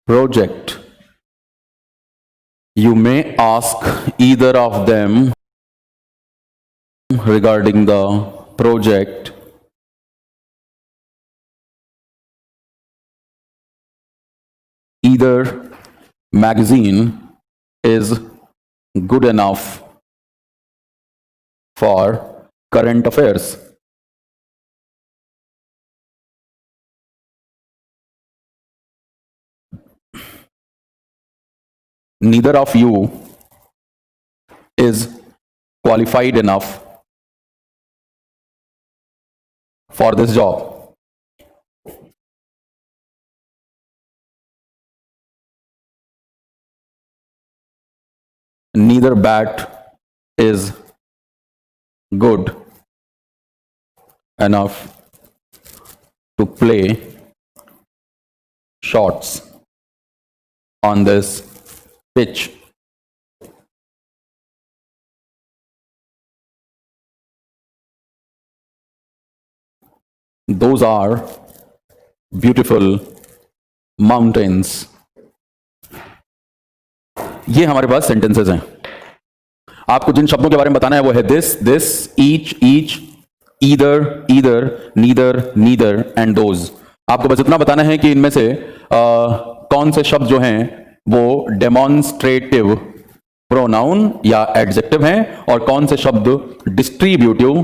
project. You may ask either of them regarding the project. Either magazine is good enough for current affairs. Neither of you is qualified enough for this job. Neither bat is good enough to play shots on this pitch. Those are beautiful mountains. ये हमारे पास sentences हैं. आपको जिन शब्दों के बारे में बताना है वो है this, each, either, neither, neither and those. आपको बस इतना बताना है कि इनमें से कौन से शब्द जो हैं वो डेमोन्स्ट्रेटिव प्रोनाउन या एडजेक्टिव हैं और कौन से शब्द डिस्ट्रीब्यूटिव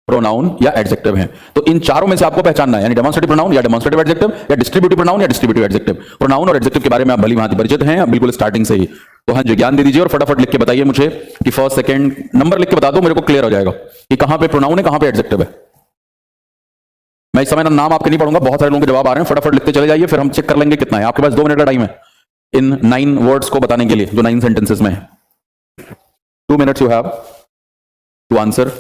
प्रोनाउन या एडजेक्टिव हैं. तो इन चारों में से आपको पहचानना है, यानी डेमोन्स्ट्रेटिव प्रोनाउन या डेमोन्स्ट्रेटिव एडजेक्टिव या डिस्ट्रीब्यूटिव प्रोनाउन या डिस्ट्रीब्यूटिव एडजेक्टिव. प्रोनाउन और एडजेक्टिव के बारे में आप भली भांति परिचित हैं बिल्कुल स्टार्टिंग से ही. तो हाँ जी, ज्ञान दे दीजिए और फटाफट लिख के बताइए मुझे कि फर्स्ट सेकंड नंबर लिख के बता दो, मेरे को क्लियर हो जाएगा कि कहां पे प्रोनाउन है, कहां पे एडजेक्टिव है. मैं इस समय ना नाम आपके नहीं पढ़ूंगा, बहुत सारे लोगों के जवाब आ रहे हैं, फटाफट लिखते चले जाइए, फिर हम चेक कर लेंगे कितना है. आपके पास 2 मिनट का टाइम है इन 9 वर्ड्स को बताने के लिए जो 9 सेंटेंसेस में है. 2 minutes you have to answer.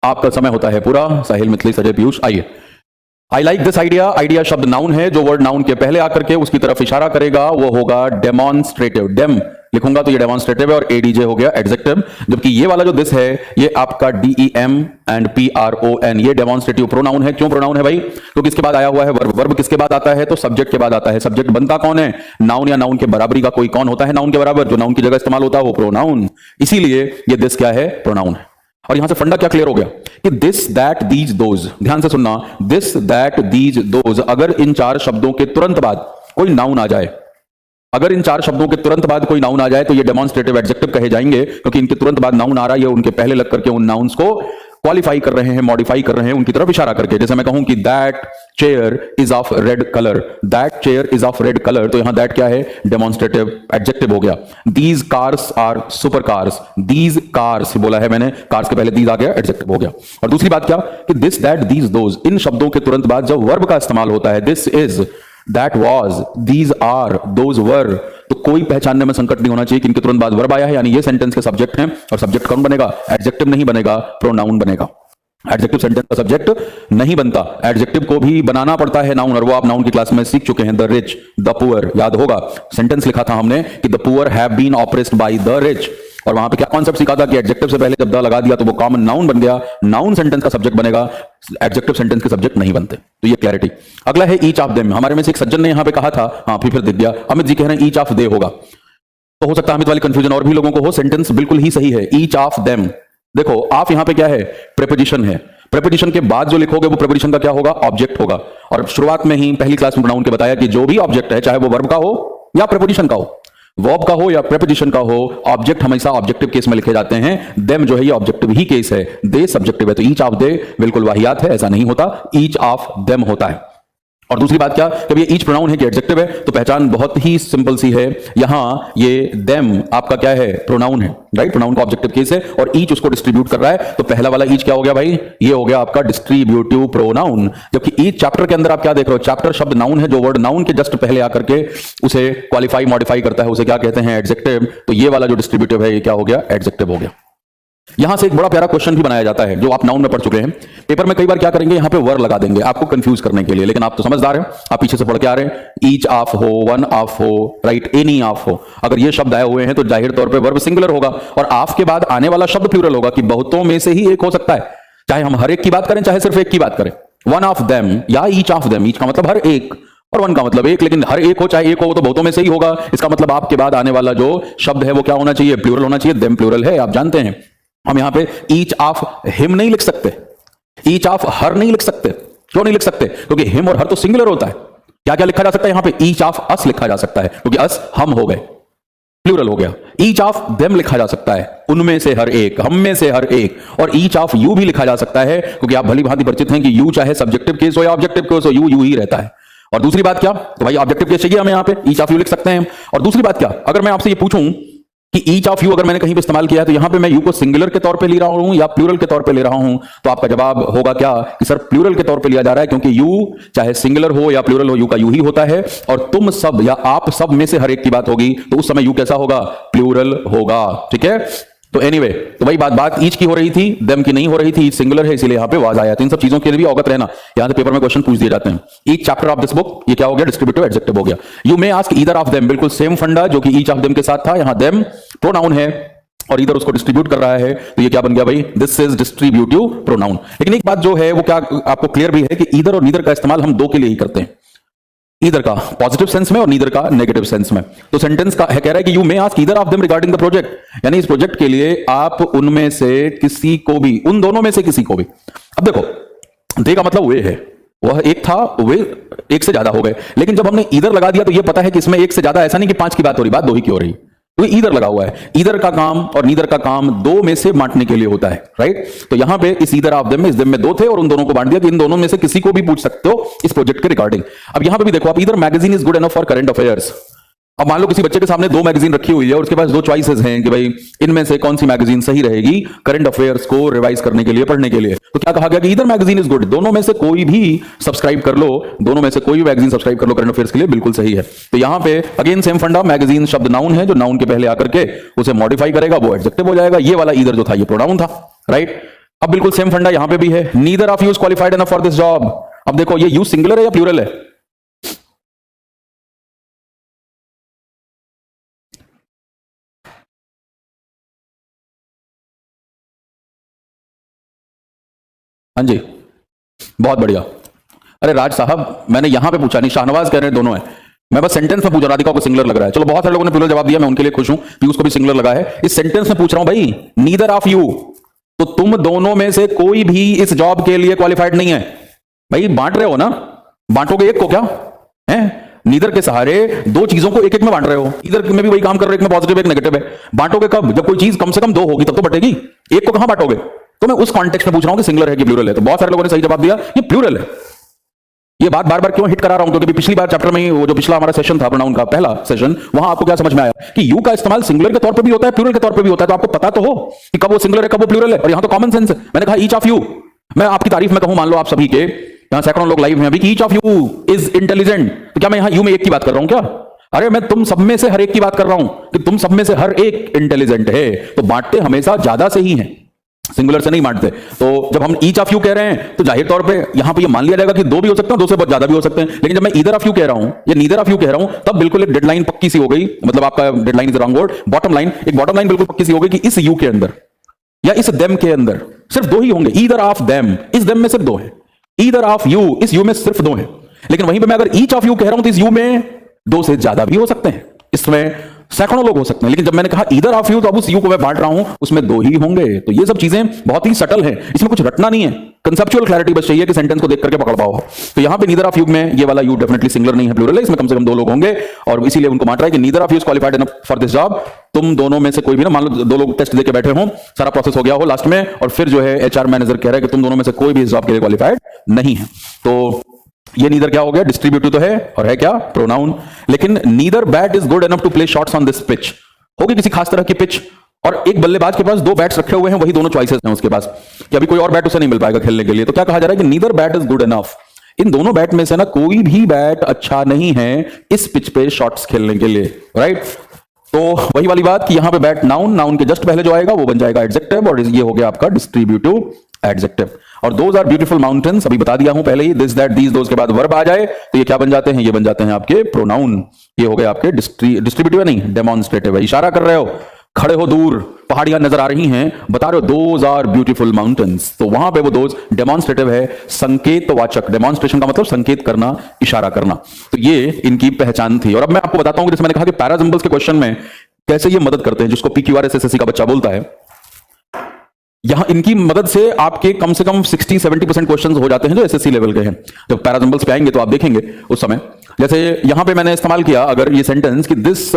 आपका समय होता है पूरा. साहिल, मिथली, सजय, पीयूष, आइए. I like this idea. Idea शब्द नाउन है. जो वर्ड नाउन के पहले आकर के उसकी तरफ इशारा करेगा वो होगा डेमोन्स्ट्रेटिव. डेम लिखूंगा तो ये डेमोन्स्ट्रेटिव है और एडीजे हो गया एडजेक्टिव. जबकि ये वाला जो दिस है ये आपका डीईएम एंड पीआरओएन, ये डेमोन्स्ट्रेटिव प्रोनाउन है. क्यों प्रोनाउन है भाई? क्योंकि इसके बाद आया हुआ है वर्ब. वर्ब किसके बाद आता है? तो सब्जेक्ट के बाद आता है. सब्जेक्ट बनता कौन है? नाउन या नाउन के बराबरी का कोई कौन होता है नाउन के बराबर? जो नाउन की जगह इस्तेमाल होता है वो प्रोनाउन. इसीलिए ये दिस क्या है? प्रोनाउन है. और यहां से फंडा क्या क्लियर हो गया कि दिस, दैट, दीज, दोज. ध्यान से सुनना, दिस, दैट, दीज, दोज. अगर इन 4 शब्दों के तुरंत बाद कोई नाउन आ जाए, अगर इन 4 शब्दों के तुरंत बाद कोई नाउन आ जाए तो ये डेमोन्स्ट्रेटिव एडजेक्टिव कहे जाएंगे, क्योंकि इनके तुरंत बाद नाउन आ रहा है, ये उनके पहले लग करके उन नाउन्स को क्वालिफाई कर रहे हैं, मॉडिफाई कर रहे हैं, उनकी तरफ इशारा करके. जैसे मैं कहूं कि that chair is of red colour, that chair is of red colour, तो यहां दैट क्या है? डेमोन्स्ट्रेटिव एडजेक्टिव हो गया. These cars are super cars, these cars बोला है मैंने, कार्स के पहले दीज आ गया, एडजेक्टिव हो गया. और दूसरी बात क्या कि दिस, दैट, दीज, दोज, इन शब्दों के तुरंत बाद जब वर्ब का इस्तेमाल होता है, this is, that was, these are, those were, तो कोई पहचानने में संकट नहीं होना चाहिए कि इनके तुरंत बाद वर्ब आया है, यानी ये सेंटेंस के सब्जेक्ट हैं. और सब्जेक्ट कौन बनेगा? एडजेक्टिव नहीं बनेगा, प्रोनाउन बनेगा. एडजेक्टिव सेंटेंस का सब्जेक्ट नहीं बनता, एडजेक्टिव को भी बनाना पड़ता है नाउन, और वो आप नाउन की क्लास में सीख चुके हैं. द रिच, द पुअर, याद होगा सेंटेंस लिखा था हमने कि the poor have been oppressed by the rich, और वहां पे क्या कॉन्सेप्ट सीखा था कि एडजेक्टिव से पहले जब द लगा दिया तो वो कॉमन नाउन बन गया. नाउन सेंटेंस का सब्जेक्ट बनेगा, एडजेक्टिव सेंटेंस के सब्जेक्ट नहीं बनते. तो ये क्लैरिटी. अगला है ईच ऑफ देम. हमारे में से एक सज्जन ने यहां पे कहा था, हाँ फिर दिख गया, अमित जी कह रहे हैं ईच ऑफ दे होगा. तो हो सकता है अमित वाली कंफ्यूजन और भी लोगों को हो. सेंटेंस बिल्कुल ही सही है, ईच ऑफ देम. देखो आप यहां पे क्या है? प्रेपोजिशन है. प्रेपोजिशन के बाद जो लिखोगे वो प्रेपोजिशन का क्या होगा? ऑब्जेक्ट होगा. और शुरुआत में ही पहली क्लास में प्रोनाउन के बताया कि जो भी ऑब्जेक्ट है, चाहे वो वर्ब का हो या प्रेपोजिशन का हो, वर्ब का हो या प्रेपोजिशन का हो, ऑब्जेक्ट हमेशा ऑब्जेक्टिव केस में लिखे जाते हैं. देम जो है ये ऑब्जेक्टिव ही केस है, दे सब्जेक्टिव है. तो ईच ऑफ दे बिल्कुल वाहियात है, ऐसा नहीं होता, ईच ऑफ देम होता है. और दूसरी बात क्या, जब ये ईच प्रोनाउन है कि एडजेक्टिव है, तो पहचान बहुत ही सिंपल सी है। यहां ये देम आपका क्या है, प्रोनाउन है, राइट। प्रोनाउन का ऑब्जेक्टिव केस है और ईच उसको डिस्ट्रीब्यूट कर रहा है, तो पहला वाला ईच क्या हो गया भाई, ये हो गया आपका डिस्ट्रीब्यूटिव प्रोनाउन। जबकि ईच चैप्टर के अंदर आप क्या देख रहे हो, चैप्टर शब्द नाउन है, जो वर्ड नाउन के जस्ट पहले आकर के उसे क्वालिफाई मॉडिफाई करता है, उसे क्या कहते हैं, एडजेक्टिव। तो ये वाला जो डिस्ट्रीब्यूटिव है, ये क्या हो गया, एडजेक्टिव हो गया। यहां से एक बड़ा प्यारा क्वेश्चन भी बनाया जाता है, जो आप नाउन में पढ़ चुके हैं। पेपर में कई बार क्या करेंगे, यहां पे वर लगा देंगे आपको कंफ्यूज करने के लिए, लेकिन आप तो समझदार हैं, आप पीछे से पढ़ के आ रहे हैं। ईच ऑफ हो, वन ऑफ हो, राइट, एनी ऑफ हो। अगर ये शब्द आए हुए हैं तो जाहिर तौर पे वर्ब सिंगुलर होगा और ऑफ के बाद आने वाला शब्द प्लूरल होगा, कि बहुतों में से ही एक हो सकता है, चाहे हम हर एक की बात करें, चाहे सिर्फ एक की बात करें। वन ऑफ देम या ईच ऑफ देम, ईच का मतलब हर एक और वन का मतलब एक, लेकिन हर एक हो चाहे एक हो तो बहुतों में से ही होगा। इसका मतलब आपके बाद आने वाला जो शब्द है वो क्या होना चाहिए, प्लूरल होना चाहिए। देम प्लूरल है, आप जानते हैं। हम यहां पे ईच ऑफ हिम नहीं लिख सकते, ईच ऑफ हर नहीं लिख सकते। क्यों नहीं लिख सकते, क्योंकि हिम और हर तो सिंगुलर होता है। क्या क्या लिखा जा सकता है यहां पे, ईच ऑफ अस लिखा जा सकता है, क्योंकि अस हम हो गए, प्लूरल हो गया। ईच ऑफ देम लिखा जा सकता है, उनमें से हर एक, हम में से हर एक। और ईच ऑफ यू भी लिखा जा सकता है, क्योंकि आप भली भांति परिचित हैं कि यू चाहे सब्जेक्टिव केस हो या ऑब्जेक्टिव केस हो, यू यू ही रहता है। और दूसरी बात क्या, तो भाई ऑब्जेक्टिव केस चाहिए हमें, यहां पे ईच ऑफ यू लिख सकते हैं। और दूसरी बात क्या, अगर मैं आपसे ये पूछूं कि ईच ऑफ यू अगर मैंने कहीं पे इस्तेमाल किया है, तो यहां पे मैं यू को सिंगुलर के तौर पे ले रहा हूं या प्लूरल के तौर पे ले रहा हूं, तो आपका जवाब होगा क्या, कि सर प्लूरल के तौर पे लिया जा रहा है, क्योंकि यू चाहे सिंगुलर हो या प्लूरल हो, यू का यू ही होता है। और तुम सब या आप सब में से हर एक की बात होगी, तो उस समय यू कैसा होगा, प्लूरल होगा। ठीक है, तो एनीवे, तो भाई बात ईच की हो रही थी, देम की नहीं हो रही थी। ईच सिंगुलर है, इसीलिए यहां पे वाज आया। तो इन सब चीजों के लिए भी अवगत रहना, यहां से पेपर में क्वेश्चन पूछ दिए जाते हैं। Each chapter of this book, ये क्या हो गया, डिस्ट्रीब्यूटिव एडजेक्टिव हो गया। You may ask either of them, बिल्कुल सेम फंडा जो कि ईच ऑफ देम के साथ था। यहां देम प्रोनाउन है और इधर उसको डिस्ट्रीब्यूट कर रहा है, तो ये क्या बन गया भाई, दिस इज डिस्ट्रीब्यूटिव प्रोनाउन। लेकिन एक बात जो है वो क्या आपको क्लियर भी है कि ईदर और नीदर का इस्तेमाल हम दो के लिए ही करते हैं, ईदर का पॉजिटिव सेंस में और नीदर का नेगेटिव सेंस में। तो सेंटेंस का है कह रहा है कि you may ask either of them regarding the project, यानी इस प्रोजेक्ट के लिए आप उनमें से किसी को भी, उन दोनों में से किसी को भी। अब देखो, दे का मतलब वे है, वह एक था, वे एक से ज्यादा हो गए। लेकिन जब हमने ईदर लगा दिया तो यह पता है कि इसमें एक से ज्यादा, ऐसा नहीं कि पांच की बात हो रही, बात दो ही की हो रही, तो ईदर लगा हुआ है। ईदर का काम और नीदर का काम दो में से बांटने के लिए होता है, राइट। तो यहां पे इस ईदर ऑफ देम में, इस देम में दो थे और उन दोनों को बांट दिया कि इन दोनों में से किसी को भी पूछ सकते हो इस प्रोजेक्ट के रिगार्डिंग। अब यहां पे भी देखो आप, either magazine is good enough for current affairs. अब मान लो किसी बच्चे के सामने दो मैगजीन रखी हुई है और उसके पास दो चॉइसेस हैं कि भाई इनमें से कौन सी मैगजीन सही रहेगी करंट अफेयर्स को रिवाइज करने के लिए, पढ़ने के लिए। तो क्या कहा गया कि ईदर मैगजीन इज गुड, दोनों में से कोई भी सब्सक्राइब कर लो, दोनों में से कोई भी मैगजीन सब्सक्राइब कर लो करंट अफेयर्स के लिए, बिल्कुल सही है। तो यहां पे अगेन सेम फंडा, मैगजीन शब्द नाउन है, जो नाउन के पहले आकर के उसे मॉडिफाई करेगा वो एडजेक्टिव हो जाएगा। ये वाला ईदर जो था ये प्रोनाउन था, राइट। अब बिल्कुल सेम फंडा यहां पे भी है, neither of you is qualified enough for this job. अब देखो ये यू सिंगुलर है या प्लूरल है, हाँ जी, बहुत बढ़िया। अरे राज साहब, मैंने यहां पे पूछा नहीं, शाहनवाज कह रहे हैं दोनों है, मैं बस सेंटेंस में पूछ रहा, राधिका को सिंगुलर लग रहा है। चलो बहुत सारे लोगों ने प्लूरल जवाब दिया, मैं उनके लिए खुश हूं, पीयूष को भी सिंगुलर लगा है। इस सेंटेंस में पूछ रहा हूं भाई, नीदर ऑफ यू, तो तुम दोनों में से कोई भी इस जॉब के लिए क्वालिफाइड नहीं है। भाई बांट रहे हो ना, बांटोगे एक को क्या है, नीदर के सहारे दो चीजों को एक एक में बांट रहे हो, इधर में भी वही काम कर रहे हो, एक में पॉजिटिव एक नेगेटिव है। बांटोगे कब, जब कोई चीज कम से कम दो होगी तब तो बटेगी, एक को कहां बांटोगे। तो मैं उस कॉन्टेक्स्ट में पूछ रहा हूं कि सिंगुलर है कि प्लूरल है। तो बहुत सारे लोगों ने सही जवाब दिया, ये प्लूरल है। ये बात बार बार क्यों हिट करा रहा हूं, क्योंकि पिछली बार चैप्टर में वो जो पिछला हमारा सेशन था प्रोनाउन का पहला सेशन, वहां आपको क्या समझ में आया कि यू का इस्तेमाल सिंगुलर के तौर पे भी होता है, प्लूरल के तौर पे भी होता है। तो आपको पता तो हो कि कब वो सिंगुलर है कब वो प्लूरल है, और यहां तो कॉमन सेंस है। मैंने कहा ईच ऑफ यू, मैं आपकी तारीफ में कहूं, मान लो आप सभी के यहां सैकड़ों लोग लाइव हैं अभी, कि each of you is intelligent, तो क्या मैं यहां यू में एक की बात कर रहा हूं क्या? अरे मैं तुम सब में से हर एक की बात कर रहा हूं कि तुम सब में से हर एक इंटेलिजेंट है। तो बांटते हमेशा ज्यादा से ही हैं, सिंगुलर से नहीं बांटते। तो जब हम ईच ऑफ यू कह रहे हैं तो जाहिर तौर पे यहां पे ये मान लिया जाएगा कि दो भी हो सकते हैं, दो से बहुत ज्यादा भी हो सकते हैं। लेकिन जब मैं ईदर ऑफ यू कह रहा हूं या नीदर ऑफ यू कह रहा हूं, तब बिल्कुल एक डेडलाइन पक्की सी हो गई, मतलब आपका deadline is wrong word, bottom line, एक बॉटम लाइन बिल्कुल पक्की सी हो गई कि इस यू के अंदर या इस देम के अंदर सिर्फ दो ही होंगे। ईदर ऑफ देम, इस देम में सिर्फ दो है, ईदर ऑफ यू, इस यू में सिर्फ दो है। लेकिन वहीं पे मैं अगर ईच ऑफ यू कह रहा हूं तो इस यू में दो से ज्यादा भी हो सकते हैं, इसमें सैकड़ों लोग हो सकते हैं। लेकिन जब मैंने कहा ईदर ऑफ यू, तो अब उस यू को मैं बांट रहा हूं, उसमें दो ही होंगे। तो ये सब चीजें बहुत ही सटल है, इसमें कुछ रटना नहीं है, कंसेप्चुअल क्लैरिटी बस चाहिए कि सेंटेंस को देख करके पकड़ पाओ। तो यहां पे नीदर ऑफ यू में ये वाला यू डेफिनेटली सिंगुलर नहीं है, प्लूरल है, इसमें कम से कम दो लोग होंगे, और इसीलिए उनको बांट रहा है कि neither of you is qualified enough for this job. तुम दोनों में से कोई भी ना, मान लो दो लोग टेस्ट देके बैठे हो, सारा प्रोसेस हो गया हो लास्ट में, और फिर जो है एचआर मैनेजर कह रहा है कि तुम दोनों में से कोई भी इस जॉब के लिए क्वालिफाइड नहीं है। तो ये नीदर क्या हो गया, डिस्ट्रीब्यूटिव तो है और है क्या, प्रोनाउन। लेकिन neither bat is good enough to play shots on this pitch, होगी किसी खास तरह की पिच, और एक बल्लेबाज के पास दो बैट्स रखे हुए हैं, वही दोनों चॉइसेस हैं उसके पास, कि अभी कोई और बैट उसे नहीं मिल पाएगा खेलने के लिए। तो क्या कहा जा रहा है कि neither bat is good enough, इन दोनों बैट में से ना कोई भी बैट अच्छा नहीं है इस पिच पे शॉट्स खेलने के लिए, राइट। तो वही वाली बात कि यहां पे बैट नाउन, नाउन के जस्ट पहले जो आएगा वो बन जाएगा एडजेक्टिव, और ये हो गया आपका डिस्ट्रीब्यूटिव एडजेक्टिव। और दोज आर ब्यूटीफुल माउंटेन्स, अभी बता दिया हूं पहले ही, दिस दैट दीज दोज के बाद वर्ब आ जाए तो ये क्या बन जाते हैं, ये बन जाते हैं आपके प्रोनाउन। ये हो गए आपके डिस्ट्रीब्यूटिव नहीं, डेमोन्स्ट्रेटिव है। इशारा कर रहे हो, खड़े हो दूर, पहाड़ियां नजर आ रही हैं, बता रहे हो दोज आर ब्यूटीफुल माउंटेन्स, तो वहां पे वो दोज डेमोन्स्ट्रेटिव है, संकेतवाचक। डेमोन्स्ट्रेशन का मतलब संकेत करना, इशारा करना। तो ये इनकी पहचान थी। और अब मैं आपको बताता हूं कि जैसे मैंने कहा कि पैरासिंबल्स के क्वेश्चन में कैसे ये मदद करते हैं, जिसको PQRS SSC का बच्चा बोलता है। यहां इनकी मदद से आपके कम से कम 60-70% क्वेश्चंस हो जाते हैं जो SSC लेवल के हैं। जब पैरासिंबल्स पे आएंगे तो आप देखेंगे उस समय। जैसे यहां पे मैंने इस्तेमाल किया अगर ये सेंटेंस कि this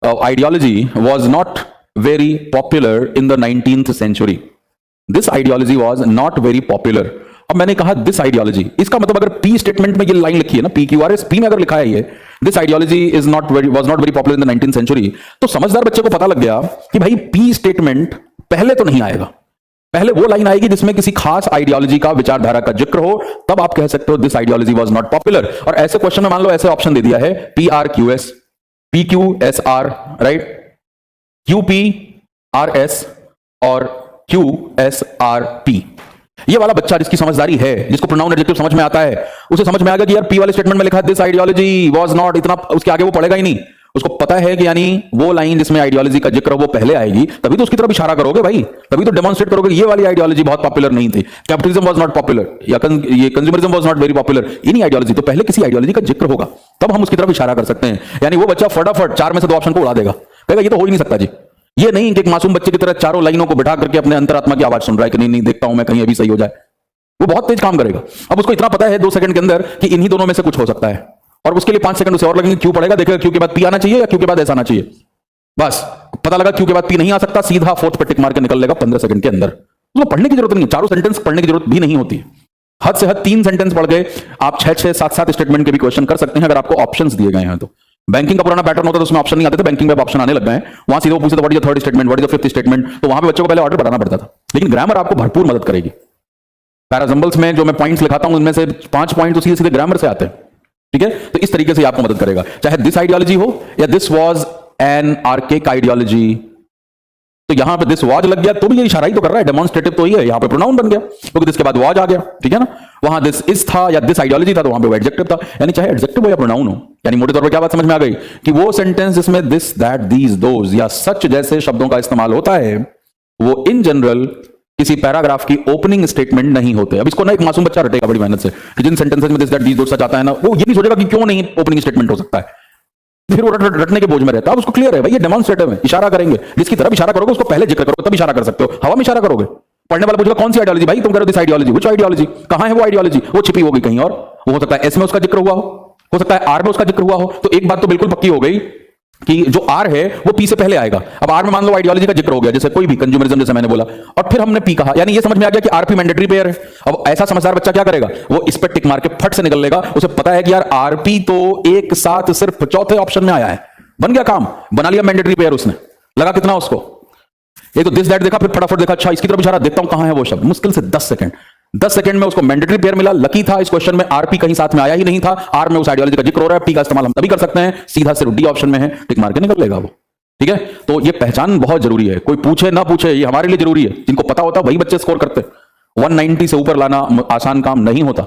ideology was not very popular in the 19th century. This ideology was not very popular. अब मैंने कहा दिस आइडियोलॉजी, इसका मतलब अगर P स्टेटमेंट में ये लाइन लिखी है ना, PQRS P में अगर लिखा है ये this ideology is not very was not very popular in the 19th century, तो समझदार बच्चे को पता लग गया कि भाई P स्टेटमेंट पहले तो नहीं आएगा, पहले वो लाइन आएगी जिसमें किसी खास आइडियोलॉजी का, विचारधारा का जिक्र हो, तब आप कह सकते हो this ideology was not popular. और ऐसे क्वेश्चन में मान लो ऐसे ऑप्शन दे दिया है PRQS, PQSR, राइट, QPRS और QSRP। ये वाला बच्चा जिसकी समझदारी है, जिसको प्रोनाउन एडजेक्टिव समझ में आता है, उसे समझ में आ गया कि यार P वाले स्टेटमेंट में लिखा है दिस आइडियोलॉजी वाज नॉट, इतना उसके आगे वो पढ़ेगा ही नहीं। उसको पता है कि यानी वो लाइन जिसमें आइडियोलॉजी का जिक्र वो पहले आएगी, तभी तो उसकी तरफ इशारा करोगे भाई, तभी तो डेमोन्स्ट्रेट करोगे ये वाली आइडियोलॉजी बहुत पॉपुलर नहीं थी, कैपिटलिज्म वाज नॉट पॉपुलर या ये consumerism was not very popular. इन्हीं आइडियोलॉजी, तो पहले किसी आइडियोलॉजी का जिक्र होगा तब हम उसकी तरफ इशारा कर सकते हैं। यानी वो बच्चा फटाफट 4 में से 2 ऑप्शन को उड़ा देगा, कहेगा ये तो हो ही नहीं सकता जी। ये नहीं कि एक मासूम बच्चे की तरह चारों लाइनों को बिठा करके अपने अंतरात्मा की आवाज सुन रहा है कि नहीं नहीं देखता हूं मैं कहीं अभी सही हो जाए। वो बहुत तेज काम करेगा। अब उसको इतना पता है 2 सेकंड के अंदर कि इन्हीं दोनों में से कुछ हो सकता है, और उसके लिए 5 सेकंड उसे और लगेंगे। क्यों पड़ेगा, देखेगा क्यों के बाद P आना चाहिए या क्यों के बाद ऐसा आना चाहिए। बस पता लगा क्यों के बाद P नहीं आ सकता, सीधा 4th पे टिक मार के निकल लेगा 15 सेकंड के अंदर। उसको पढ़ने की जरूरत नहीं है, चारों सेंटेंस पढ़ने की जरूरत भी नहीं होती है। हद से हद 3 सेंटेंस पढ़ गए आप 6-6, 7-7 स्टेटमेंट के भी क्वेश्चन कर सकते हैं अगर आपको ऑप्शंस दिए गए हैं तो। बैंकिंग का पुराना पैटर्न होता है तो उसमें ऑप्शन नहीं आते थे, बैंकिंग में ऑप्शन आने लग गए हैं। वहां सीधे पूछते what is the 3rd statement, what is the 5th statement, तो वहां पे बच्चों को पहले ऑर्डर बढ़ाना पड़ता था। लेकिन ग्रामर आपको भरपूर मदद करेगी। पैरासिंबल्स में जो मैं पॉइंट्स लिखाता हूं उनमें से 5 पॉइंट तो सीधे सीधे ग्रामर से आते हैं, ठीक है। तो इस तरीके से आपको मदद करेगा, चाहे दिस आइडियोलॉजी हो या this was an archaic ideology. तो यहां पे दिस वाज लग गया तो भी ये इशारा ही तो कर रहा है, डेमोन्स्ट्रेटिव तो ही है, यहां पे प्रोनाउन बन गया क्योंकि दिस के बाद वाज आ गया, ठीक है ना। वहां दिस इज था या दिस आइडियोलॉजी था तो वहां पे वो एडजेक्टिव था। यानी चाहे एडजेक्टिव हो या प्रोनाउन हो, यानी मोटे तौर पर क्या बात समझ में आ गई कि वो सेंटेंस जिसमें दिस दैट दीज दोज या सच जैसे शब्दों का इस्तेमाल होता है वो इन जनरल किसी पैराग्राफ की ओपनिंग स्टेटमेंट नहीं होते। अब इसको ना एक मासूम बच्चा रटेगा बड़ी मेहनत से कि जिन सेंटेंसेस में दिस दैट दीज दोज सच आता है ना, वो ये नहीं सोचेगा कि क्यों नहीं ओपनिंग स्टेटमेंट हो सकता है, फिर वो रटने के बोझ में रहता है। अब उसको क्लियर है भाई ये डेमोन्स्ट्रेटिव है, इशारा करेंगे, जिसकी तरफ इशारा करोगे उसको पहले जिक्र करोगे तब इशारा कर सकते हो। हवा में इशारा करोगे, पढ़ने वाला पूछेगा कौन सी आइडियोलॉजी, भाई तुम कह रहे हो दिस आइडियोलॉजी, व्हिच आइडियोलॉजी, कहां है वो आइडियोलॉजी, वो छिपी होगी कहीं और। वो हो सकता है एस में उसका जिक्र हुआ हो सकता है आर में उसका जिक्र हुआ हो। तो एक बात तो बिल्कुल पक्की हो गई कि जो आर है वो पी से पहले आएगा। अब आर में मान लो आइडियोलॉजी का जिक्र हो गया, जैसे कोई भी कंज्यूमरिज्म जैसे मैंने बोला, और फिर हमने पी कहा, यानी ये समझ में आ गया कि आरपी मैंडेटरी पेयर है। अब ऐसा समझदार बच्चा क्या करेगा, वो इस पर टिक मार के फट से निकल लेगा। उसे पता है कि यार आरपी तो एक साथ सिर्फ 4थे ऑप्शन में आया है, बन गया काम, बना लिया मैंडेटरी पेयर उसने। लगा कितना उसको, ये तो दिस दैट देखा, फिर फटाफट देखा अच्छा इसकी तरफ इशारा, देखता हूं कहां है वो शब्द, मुश्किल से 10 सेकंड में उसको मैंडेटरी पेयर मिला। लकी था इस क्वेश्चन में आरपी कहीं साथ में आया ही नहीं था, आर में उस आइडियोलॉजी का जिक्र हो रहा है, पी का इस्तेमाल हम तभी कर सकते हैं, सीधा सिर्फ डी ऑप्शन में है, टिक मार के निकल लेगा वो, ठीक है। तो ये पहचान बहुत जरूरी है, कोई पूछे ना पूछे ये हमारे लिए जरूरी है। जिनको पता होता वही बच्चे स्कोर करते। 190 से ऊपर लाना आसान काम नहीं होता।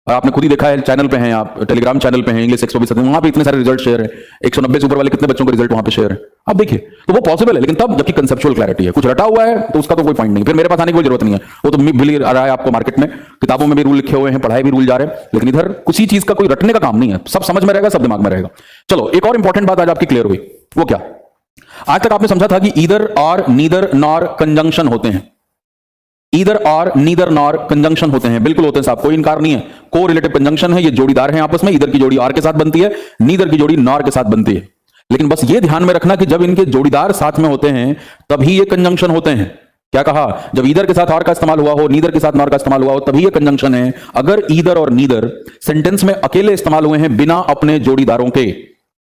और आपने खुद ही देखा है, चैनल पे हैं आप, टेलीग्राम चैनल पे हैं इंग्लिश 120, वहां पे इतने सारे रिजल्ट शेयर है, 190 से ऊपर वाले कितने बच्चों के रिजल्ट वहां पे शेयर है, आप देखिए। तो वो पॉसिबल है, लेकिन तब जबकि कंसेप्चुअल क्लैरिटी है। कुछ रटा हुआ है तो उसका तो कोई पॉइंट नहीं, फिर मेरे पास आने की कोई जरूरत नहीं है, वो तो मिल रहा है आपको मार्केट में, किताबों में भी रूल लिखे हुए हैं, पढ़ाई भी रूल जा रहे हैं। लेकिन इधर किसी चीज का कोई रटने का काम नहीं है, सब समझ में रहेगा, सब दिमाग में रहेगा। चलो एक और इंपॉर्टेंट बात आज आपकी क्लियर हुई, वो क्या, आज तक आपने समझा था कि ईदर और नीदर नॉर कंजंक्शन होते हैं, ईदर और नीदर नॉर कंजंक्शन होते हैं, बिल्कुल होते हैं साहब, कोई इनकार नहीं है। को रिलेटिव कंजंक्शन है, ये जोड़ीदार हैं आपस में, ईदर की जोड़ी आर के साथ बनती है, नीदर की जोड़ी नॉर के साथ बनती है। लेकिन बस ये ध्यान में रखना कि जब इनके जोड़ीदार साथ में होते हैं तभी ये कंजंक्शन होते हैं, क्या कहा? जब ईदर के साथ और का इस्तेमाल हुआ हो, नीदर के साथ नॉर का इस्तेमाल हुआ हो, तभी ये कंजंक्शन है। अगर ईदर और नीदर सेंटेंस में अकेले इस्तेमाल हुए हैं बिना अपने जोड़ीदारों के,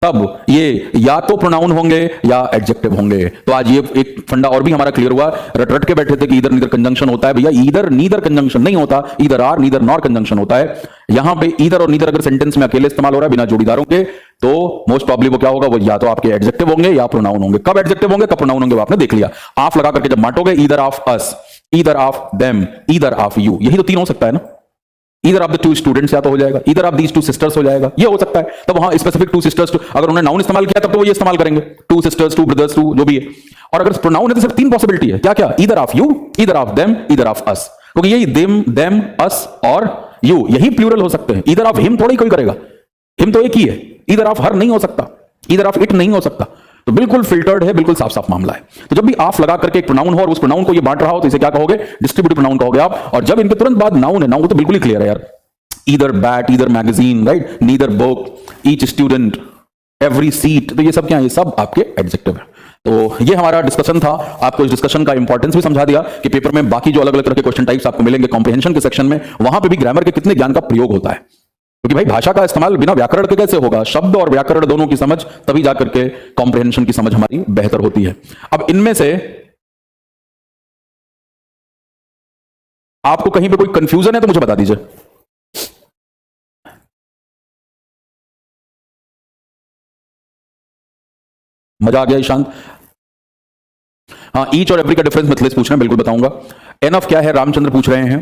तब ये या तो प्रोनाउन होंगे या एडजेक्टिव होंगे। तो आज ये एक फंडा और भी हमारा क्लियर हुआ। रट रट के बैठे थे कि ईदर नीदर कंजंक्शन होता है, भैया ईदर नीदर कंजंक्शन नहीं होता, either or neither nor conjunction होता है। यहां पे ईदर और नीदर अगर सेंटेंस में अकेले इस्तेमाल हो रहा है बिना जोड़ीदारों के, तो मोस्ट प्रॉब्ली वो क्या होगा, वो या तो आपके एडजेक्टिव होंगे या प्रोनाउन होंगे। कब एडजेक्टिव होंगे कब प्रोनाउन होंगे वो आपने देख लिया। आप लगा करके जब बांटोगे, either of us, either of them, either of you, यही तो तीन हो सकता है ना। Either of the two students या तो हो जाएगा, either of these two sisters हो जाएगा, ये हो सकता है। तब वहां स्पेसिफिक टू सिस्टर्स, अगर उन्होंने नाउन इस्तेमाल किया तब तो वो ये इस्तेमाल करेंगे, two sisters, two brothers, two जो भी है। और अगर प्रोनाउन है तो सिर्फ तीन पॉसिबिलिटी है, क्या क्या? Either of you, either of them, either of अस। क्योंकि यही देम, अस और यू, यही प्लूरल हो सकते हैं। ईदर ऑफ हिम थोड़ी कोई करेगा, हिम तो एक ही है। ईदर ऑफ हर नहीं हो सकता, ईदर ऑफ इट नहीं हो सकता। तो बिल्कुल फिल्टर्ड है, बिल्कुल साफ साफ मामला है। तो जब भी आप लगा करके एक प्रोनाउन हो और उस प्रोनाउन को ये बांट रहा हो, तो इसे क्या कहोगे? डिस्ट्रीब्यूटिव प्रोनाउन कहोगे आप। और जब इनके तुरंत बाद नाउन है, नाउन तो बिल्कुल ही क्लियर है यार, either bat, either magazine, right, neither book, each student, every seat, तो ये सब क्या है? ये सब आपके एडजेक्टिव है। तो ये हमारा डिस्कशन था। आपको इस डिस्कशन का इंपॉर्टेंस भी समझा दिया कि पेपर में बाकी जो अलग अलग तरह के क्वेश्चन टाइप्स आपको मिलेंगे कॉम्प्रिहेंशन के सेक्शन में, वहां पे भी ग्रामर के कितने ज्ञान का प्रयोग होता है। क्योंकि भाई भाषा का इस्तेमाल बिना व्याकरण के कैसे होगा? शब्द और व्याकरण दोनों की समझ, तभी जाकर के कॉम्प्रिहेंशन की समझ हमारी बेहतर होती है। अब इनमें से आपको कहीं पे कोई कंफ्यूजन है तो मुझे बता दीजिए। मजा आ गया ईशांत? हाँ, ईच और एवरी का डिफरेंस मिथिलेश पूछ रहे हैं, बिल्कुल बताऊंगा। एन ऑफ क्या है, रामचंद्र पूछ रहे हैं।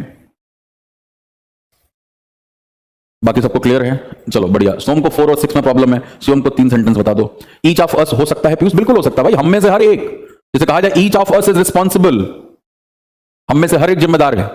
बाकी सबको क्लियर है? चलो बढ़िया। सोम को 4 और 6 में प्रॉब्लम है, शिवम को 3 सेंटेंस बता दो। ईच ऑफ अस हो सकता है पीयूष? बिल्कुल हो सकता है भाई, हम में से हर एक, जैसे कहा जाए each of us is responsible, हम में से हर एक जिम्मेदार है।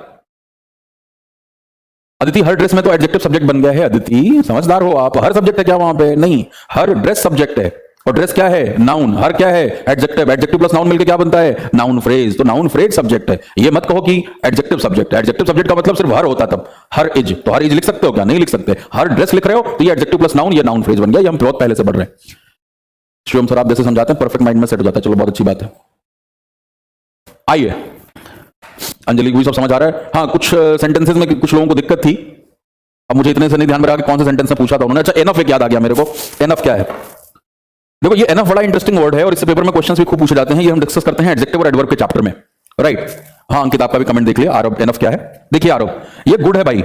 अदिति, हर ड्रेस में तो एडजेक्टिव सब्जेक्ट बन गया है। अदिति समझदार हो आप, हर सब्जेक्ट है क्या वहां पे? नहीं, हर ड्रेस सब्जेक्ट है। और ड्रेस क्या है? नाउन। हर क्या है? एडजेक्टिव। एडजेक्टिव प्लस नाउन मिलकर क्या बनता है? Noun phrase. तो नाउन फ्रेज सब्जेक्ट है, ये मत कहो कि एडजेक्टिव सब्जेक्ट है। एडजेक्टिव सब्जेक्ट का मतलब सिर्फ हर होता, तब हर इज, तो हर इज लिख सकते हो क्या? नहीं लिख सकते। हर ड्रेस लिख रहे हो तो ये एडजेक्टिव प्लस नाउन, ये नाउन फ्रेज बन गया। ये हम बहुत पहले से पढ़ रहे हैं। शिवम सर आप जैसे समझाते हैं परफेक्ट माइंड में सेट हो जाता है। चलो बहुत अच्छी बात है। आइए, अंजलि को भी सब समझ आ रहा है? हाँ, कुछ सेंटेंसेस में कुछ लोगों को दिक्कत थी। अब मुझे इतने से नहीं ध्यान में रहा कि कौन सा सेंटेंस में पूछा था उन्होंने। अच्छा, एनफ एक याद आ गया मेरे को। एनफ क्या है? देखो, ये एनफ बड़ा इंटरेस्टिंग वर्ड है और इससे पेपर में क्वेश्चंस भी खूब पूछे जाते हैं। ये हम डिस्कस करते हैं एडजेक्टिव और एडवर्ब के चैप्टर में, राइट। हाँ, अंकित आपका भी कमेंट देख लिया। आरव, एनफ क्या है? देखिए आरव, ये गुड है भाई,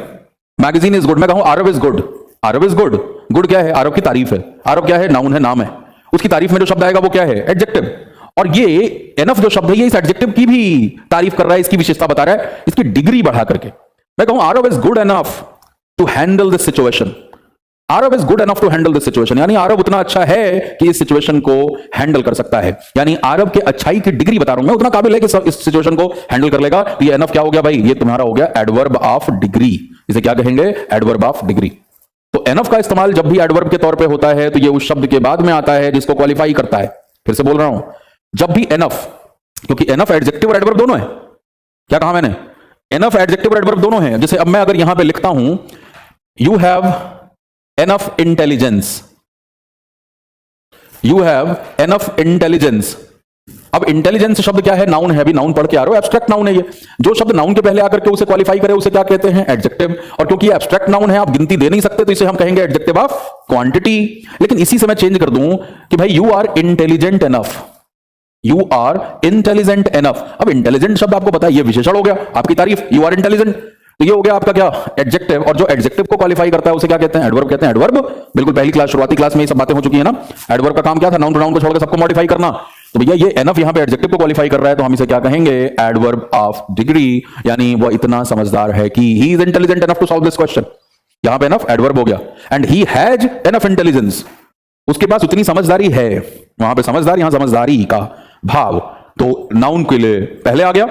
मैगजीन इज गुड। मैं कहूं Aarav is good, Aarav is good. Good क्या है? आरव की तारीफ है। आरव क्या है? नाउन है, नाम है। उसकी तारीफ में जो शब्द आएगा वो क्या है? एडजेक्टिव। और ये एनफ जो शब्द है, ये इस एडजेक्टिव की भी तारीफ कर रहा है, इसकी विशेषता बता रहा है, इसकी डिग्री बढ़ा करके। मैं कहूं Aarav is good enough to handle this situation. Aarav is good enough to handle this situation, यानी आरव उतना अच्छा है कि इस सिचुएशन को हैंडल कर सकता है। यानी आरव के अच्छाई की डिग्री बता रहा हूं मैं, उतना काबिल है कि इस सिचुएशन को हैंडल कर लेगा। तो ये एनफ क्या हो गया भाई? ये तुम्हारा हो गया एडवर्ब ऑफ डिग्री। इसे क्या कहेंगे? Adverb of degree. तो एनफ का इस्तेमाल जब भी एडवर्ब के तौर पे होता है तो ये उस शब्द के बाद में आता है जिसको क्वालिफाई करता है। फिर से बोल रहा हूं, जब भी एनफ, क्योंकि एनफ एडजेक्टिव और एडवर्ब दोनों है। क्या कहा मैंने? एनफ एडजेक्टिव और एडवर्ब दोनों है। जैसे अब मैं अगर यहां पे लिखता हूं you have enough intelligence, you have enough intelligence. अब इंटेलिजेंस शब्द क्या है? नाउन है। अभी नाउन पढ़ के आ रहे हो, एब्स्ट्रैक्ट नाउन है ये। जो शब्द नाउन के पहले आकर के उसे क्वालिफाई करे उसे क्या कहते हैं? एडजेक्टिव। और क्योंकि ये एब्स्ट्रैक्ट नाउन है, आप गिनती दे नहीं सकते, तो इसे हम कहेंगे एडजेक्टिव ऑफ क्वांटिटी। लेकिन इसी से मैं चेंज कर दूं कि भाई you are intelligent enough, you are intelligent enough. अब इंटेलिजेंट शब्द आपको पता है, ये विशेषण हो गया, आपकी तारीफ, यू आर इंटेलिजेंट। तो ये हो गया आपका क्या? एडजेक्टिव। और जो एडजेक्टिव को क्वालिफाई करता है उसे क्या कहते हैं? एडवर्ब कहते हैं। एडवर्ब बिल्कुल पहली क्लास, शुरुआती क्लास में ये सब बातें हो चुकी है ना। एडवर्ब का काम क्या था? नाउन प्रोनाउन को छोड़कर सबको मॉडिफाई करना। तो भैया ये एनफ यहां पे एडजेक्टिव को क्वालिफाई कर रहा है, तो हम इसे क्या कहेंगे? Adverb of degree. यानी वो इतना समझदार है कि he is intelligent enough to solve this question. यहां पे एनफ एडवर्ब हो गया। And he has enough intelligence, उसके पास उतनी समझदारी है। वहां पे समझदार, यहां समझदारी का भाव तो नाउन के लिए पहले आ गया।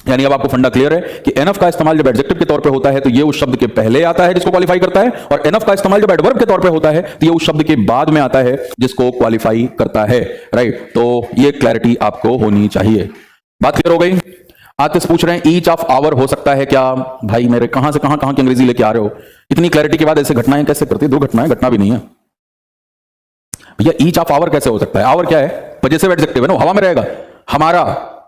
यानी अब आपको फंडा क्लियर है कि एनफ का इस्तेमाल जब एडजेक्टिव के तौर पे होता है तो ये उस शब्द के पहले आता है जिसको क्वालिफाई करता है, और एनफ का इस्तेमाल जब एडवर्ब के तौर पे होता है तो ये उस शब्द के बाद में आता है जिसको क्वालिफाई करता है, राइट। तो ये क्लैरिटी आपको होनी चाहिए। बात क्लियर हो गई? आतिश पूछ रहे हैं ईच ऑफ आवर हो सकता है क्या? भाई मेरे कहां से कहां की अंग्रेजी लेके आ रहे हो? इतनी क्लैरिटी के बाद ऐसे घटनाएं कैसे करती है? दुर्घटनाएं, घटना भी नहीं है भैया। ईच ऑफ आवर कैसे हो सकता है? आवर क्या है? पजेसिव एडजेक्टिव है ना, हवा में रहेगा। हमारा,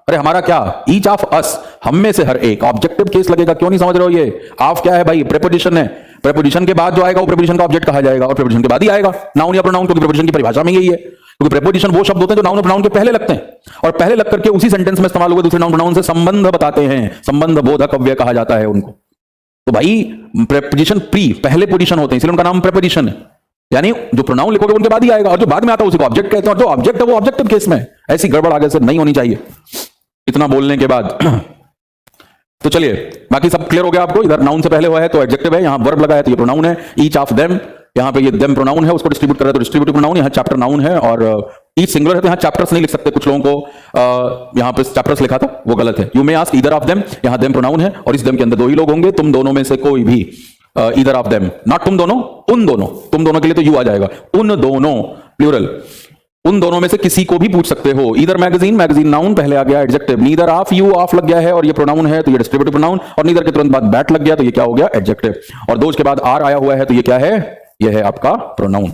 अरे हमारा क्या, ईच ऑफ अस, हम में से हर एक, ऑब्जेक्टिव केस लगेगा, क्यों नहीं समझ रहे हो ये? ऑफ क्या है भाई? प्रेपोजिशन है, प्रेपोजिशन के बाद जो आएगा वो प्रेपोजिशन का ऑब्जेक्ट कहा जाएगा, और प्रेपोजिशन के बाद ही आएगा नाउन या प्रोनाउन, क्योंकि प्रेपोजिशन की परिभाषा में यही है। क्योंकि प्रेपोजिशन वो शब्द होते हैं जो नाउन और प्रोनाउन के पहले लगते हैं, और पहले लग करके उसी सेंटेंस में इस्तेमाल हुए दूसरे नाउन प्रोनाउन से संबंध बताते हैं, संबंध बोधक अव्यय कहा जाता है उनको। तो भाई प्रेपोजिशन प्री, पहले पोजीशन होते हैं, इसलिए उनका नाम प्रेपोजिशन है। यानी जो प्रोनाउन लिखोगे उनके बाद ही आएगा, और जो बाद में आता है उसी को ऑब्जेक्ट कहते हैं, और जो ऑब्जेक्ट है वो ऑब्जेक्टिव केस में। ऐसी गड़बड़ आगे से नहीं होनी चाहिए इतना बोलने के बाद। तो चलिए, बाकी सब क्लियर हो गया आपको। इधर नाउन से पहले हुआ है तो एडजेक्टिव है, यहां वर्ब लगा है तो ये प्रोनाउन है। ईच ऑफ देम, यहां पे ये देम प्रोनाउन है, उसको डिस्ट्रीब्यूट कर रहा है तो डिस्ट्रीब्यूटिव प्रोनाउन, यहां चैप्टर नाउन है। और ईच सिंगुलर है तो यहां चैप्टर्स नहीं लिख सकते, कुछ लोगों को यहां पे चैप्टर्स लिखा था वो गलत है। You may ask either of them, यहां देम प्रोनाउन है और इस देम के अंदर दो ही लोग होंगे, तुम दोनों में से कोई भी। ईदर ऑफ देम, नॉट तुम दोनों, उन दोनों, तुम दोनों के लिए तो यू आ जाएगा, उन दोनों प्लूरल, उन दोनों में से किसी को भी पूछ सकते हो। ईदर मैगजीन, मैगजीन नाउन, पहले आ गया adjective. Neither of, you of लग गया है और ये प्रोनाउन है तो ये डिस्ट्रीब्यूटिव प्रोनाउन, और नीदर के तुरंत बाद बैट लग गया तो ये क्या हो गया? एडजेक्टिव। और दोज के बाद आर आया हुआ है तो ये क्या है? ये है आपका प्रोनाउन।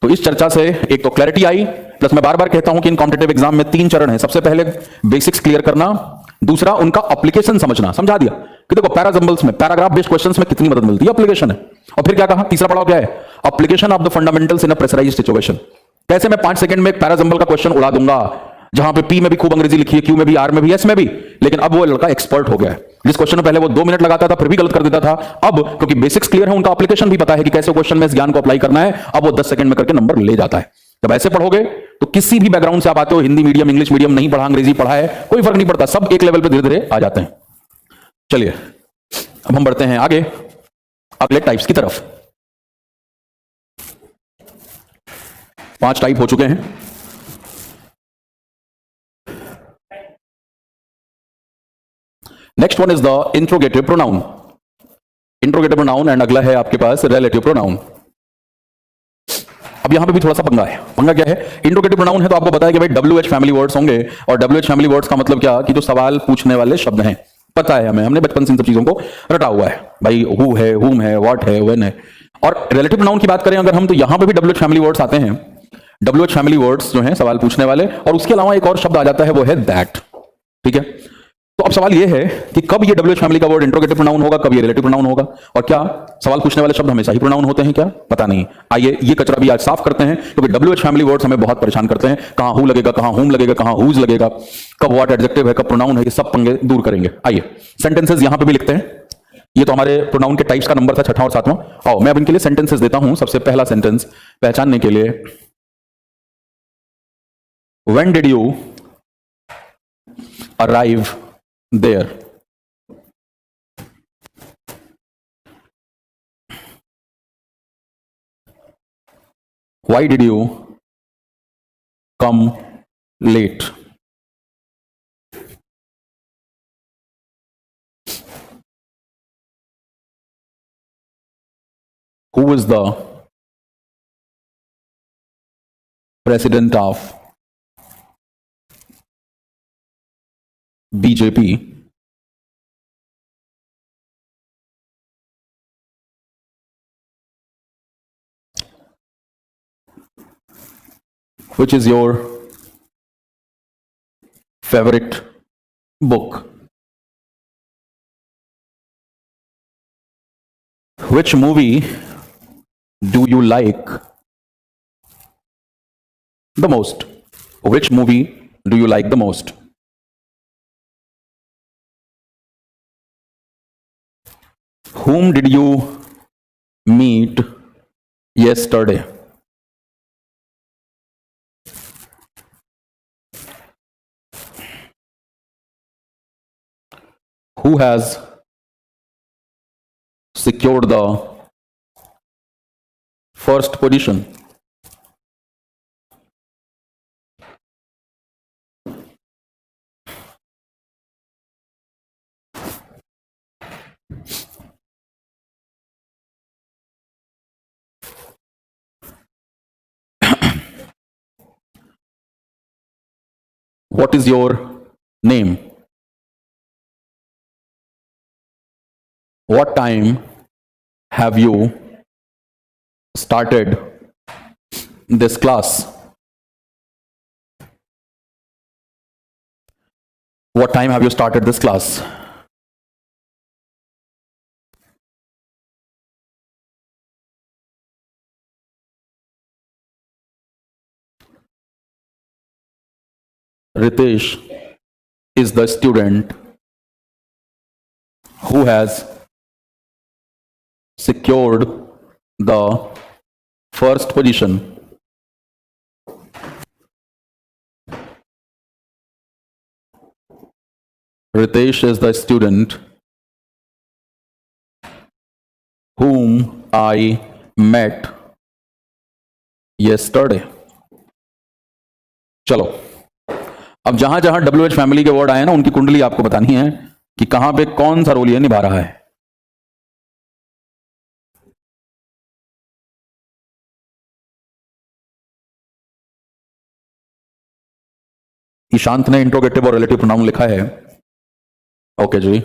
तो इस चर्चा से एक तो क्लैरिटी आई, प्लस मैं बार बार कहता हूं कि इन कॉम्पिटिटिव एग्जाम में 3 चरण है। सबसे पहले बेसिक्स क्लियर करना, दूसरा उनका एप्लीकेशन समझना, समझा दिया कि देखो पैराजम्बल्स में, पैराग्राफ बेस्ड क्वेश्चंस में कितनी मदद मिलती है, एप्लीकेशन है। और फिर क्या कहा, तीसरा पड़ाव क्या है? Application of the fundamentals in a pressurised situation. कैसे मैं 5 सेकंड में एक पैराजम्बल का क्वेश्चन उड़ा दूंगा, जहां पे पी में भी खूब अंग्रेजी लिखी है, क्यू में भी, आर में भी, एस में भी, लेकिन अब वो लड़का एक्सपर्ट हो गया है। जिस क्वेश्चन में पहले वो 2 मिनट लगाता था फिर भी गलत कर देता था, अब क्योंकि बेसिक्स क्लियर है, उनका एप्लीकेशन भी पता है कि कैसे क्वेश्चन में इस ज्ञान को अप्लाई करना है, अब वो 10 सेकंड में करके नंबर ले जाता है। जब ऐसे पढ़ोगे तो किसी भी बैकग्राउंड से आप आते हो, हिंदी मीडियम, इंग्लिश मीडियम, नहीं पढ़ा, अंग्रेजी पढ़ा है, कोई फर्क नहीं पड़ता, सब एक लेवल पे धीरे धीरे आ जाते हैं। चलिए अब हम बढ़ते हैं आगे अगले टाइप्स की तरफ। 5 टाइप हो चुके हैं। Next one is the interrogative pronoun. Interrogative pronoun and अगला है आपके पास रिलेटिव प्रोनाउन। अब यहां पे भी थोड़ा सा पंगा है। पंगा क्या है? इंट्रोगेटिव प्रोनाउन है तो आपको पता है कि भाई WH फैमिली वर्ड्स होंगे, और WH फैमिली वर्ड्स का मतलब क्या कि जो सवाल पूछने वाले शब्द हैं, पता है हमें, हमने बचपन से इन सब चीजों को रटा हुआ है भाई, हु है, हुम है, व्हाट है, व्हेन है। और रिलेटिव प्रोनाउन की बात करें अगर हम, तो यहां पे भी WH फैमिली वर्ड्स आते हैं। WH फैमिली वर्ड्स जो हैं सवाल पूछने वाले, और उसके अलावा एक और शब्द आ जाता है, वो है दैट। ठीक है, तो अब सवाल ये है कि कब ये WH फैमिली का वर्ड इंट्रोगेटिव प्रोनाउन होगा, कब ये रिलेटिव प्रोनाउन होगा, और क्या सवाल पूछने वाले शब्द हमेशा ही प्रोनाउन होते हैं क्या? पता नहीं। आइए ये कचरा भी आज साफ करते हैं, क्योंकि WH फैमिली वर्ड्स हमें बहुत परेशान करते हैं। कहां हु लगेगा, कहां हुम लगेगा, कहां हुज लगेगा, कब व्हाट एडजेक्टिव है, कब प्रोनाउन है, ये सब पंगे दूर करेंगे। आइए सेंटेंसेस यहां पे भी लिखते हैं। ये तो हमारे प्रोनाउन के टाइप्स का नंबर था, 6वां और 7वां। आओ मैं अब इनके लिए सेंटेंसेस देता हूं। सबसे पहला सेंटेंस पहचानने के लिए, when did you arrive there? Why did you come late? Who is the president of BJP? Which is your favorite book? Which movie do you like the most? Which movie do you like the most? Whom did you meet yesterday? Who has secured the first position? What is your name? What time have you started this class? What time have you started this class? Ritesh is the student who has secured the first position Ritesh is the student whom I met yesterday. चलो, अब जहां जहां WH family के word आए ना, उनकी कुंडली आपको बतानी है कि कहां पे कौन सा रोल ये निभा रहा है. ईशांत ने इंट्रोगेटिव और रिलेटिव प्रोनाउन लिखा है. ओके जी,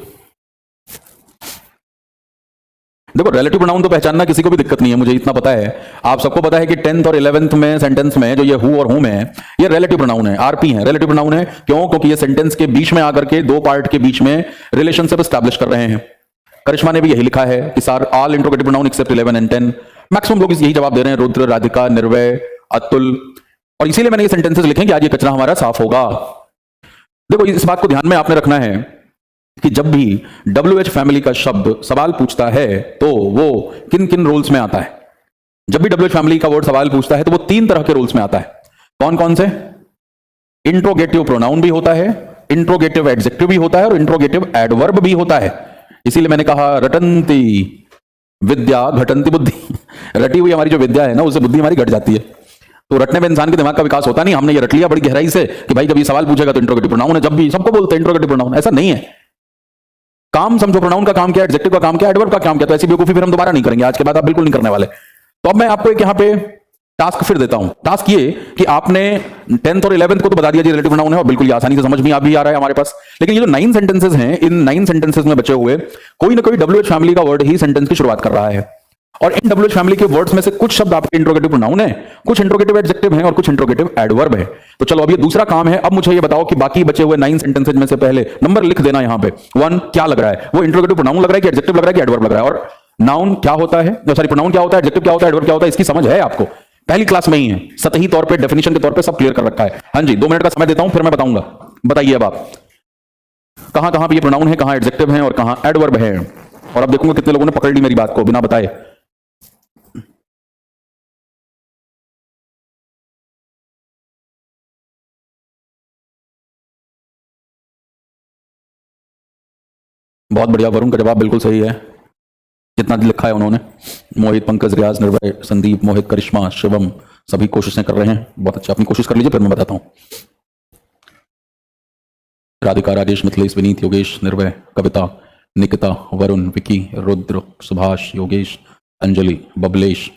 देखो रिलेटिव प्रोनाउन तो पहचानना किसी को भी दिक्कत नहीं है, मुझे इतना पता है. आप सबको पता है कि 10th और 11th में सेंटेंस में जो ये हु और हुम है, ये रिलेटिव प्रोनाउन है, आरपी है. रिलेटिव प्रोनाउन है क्यों? क्योंकि ये सेंटेंस के बीच में आकर के दो पार्ट के बीच में रिलेशनशिप एस्टैब्लिश कर रहे हैं. करिश्मा ने भी यही लिखा है कि सार all interrogative pronoun except 11 and 10. Maximum लोग यही जवाब दे रहे हैं, रुद्र, राधिका, निर्भय, अतुल. और इसीलिए मैंने ये सेंटेंसेस लिखे कि आज ये कचरा हमारा साफ होगा. देखो इस बात को ध्यान में आपने रखना है कि जब भी WH फैमिली का शब्द सवाल पूछता है तो वो किन किन रोल्स में आता है. जब भी WH फैमिली का वर्ड सवाल पूछता है तो वो 3 तरह के रोल्स में आता है. कौन कौन से? इंट्रोगेटिव प्रोनाउन भी होता है, इंट्रोगेटिव एडजेक्टिव भी होता है और इंट्रोगेटिव एडवर्ब भी होता है. इसीलिए मैंने कहा रटंती विद्या घटंती बुद्धि. रटी हुई हमारी जो विद्या है ना, उससे बुद्धि हमारी घट जाती है. तो रटने में इंसान के दिमाग का विकास होता नहीं. हमने ये रट लिया बड़ी गहराई से कि भाई जब ये सवाल पूछेगा तो इंट्रोगेटिव प्रोनाउन है, जब भी सबको बोलते हैं इंट्रोगेटिव प्रोनाउन. ऐसा नहीं है. काम समझो, प्रोनाउन का काम क्या है, एडजेक्टिव का काम क्या है, एडवर्ब का काम क्या है. तो ऐसी बेवकूफी फिर हम दोबारा नहीं करेंगे. आज के बाद आप बिल्कुल नहीं करने वाले. तो अब मैं आपको एक यहां पे टास्क फिर देता हूं. टास्क ये कि आपने 10th और 11th को तो बता दिया जी रिलेटिव प्रोनाउन है और बिल्कुल ये आसानी से समझ में आ रहा है हमारे पास. लेकिन ये जो 9 सेंटेंसेस हैं, इन 9 सेंटेंसेस में बचे हुए कोई ना कोई WH फैमिली का वर्ड ही सेंटेंस की शुरुआत कर रहा है. और इन WH फैमिली के वर्ड्स में से कुछ शब्द आपके इंट्रोगेटिव प्रोनाउन है, कुछ इंट्रोगेटिव एडजेक्टिव हैं और कुछ इंट्रोगेटिव एडवर्ब है. तो चलो अब ये दूसरा काम है. अब मुझे ये बताओ कि बाकी बचे हुए 9 सेंटेंसेज में से पहले नंबर लिख देना यहां पे. 1 क्या लग रहा है? वो इंट्रोगेटिव प्रोनाउन लग रहा है कि एडजेक्टिव लग रहा है कि एडवर्ब लग रहा है? और नाउन क्या होता है, सॉरी प्रोनाउन क्या होता है, एडजेक्टिव क्या होता है, एडवर्ब क्या होता है, इसकी समझ है आपको? पहली क्लास में ही है, सतही तौर पे डेफिनेशन के तौर पे सब क्लियर कर रखा है. हाँ जी, 2 मिनट का समय देता हूं, फिर मैं बताऊंगा. बताइए अब आप कहां कहां पे ये प्रोनाउन है, कहां एडजेक्टिव है और कहां एडवर्ब है. और अब देखूंगा कितने लोगों ने पकड़ ली मेरी बात को बिना बताए. बहुत बढ़िया, वरुण का जवाब बिल्कुल सही है. जितना लिखा है उन्होंने. मोहित, पंकज, रियाज, निर्भय, संदीप, मोहित, करिश्मा, शिवम सभी कोशिशें कर रहे हैं. बहुत अच्छा, अपनी कोशिश कर लीजिए, फिर मैं बताता हूं. राधिका, राजेश, मिथिलेश, विनीत, योगेश, निर्भय, कविता, निकिता, वरुण, विकी, रुद्र, सुभाष, योगेश, अंजलि, बबलेश.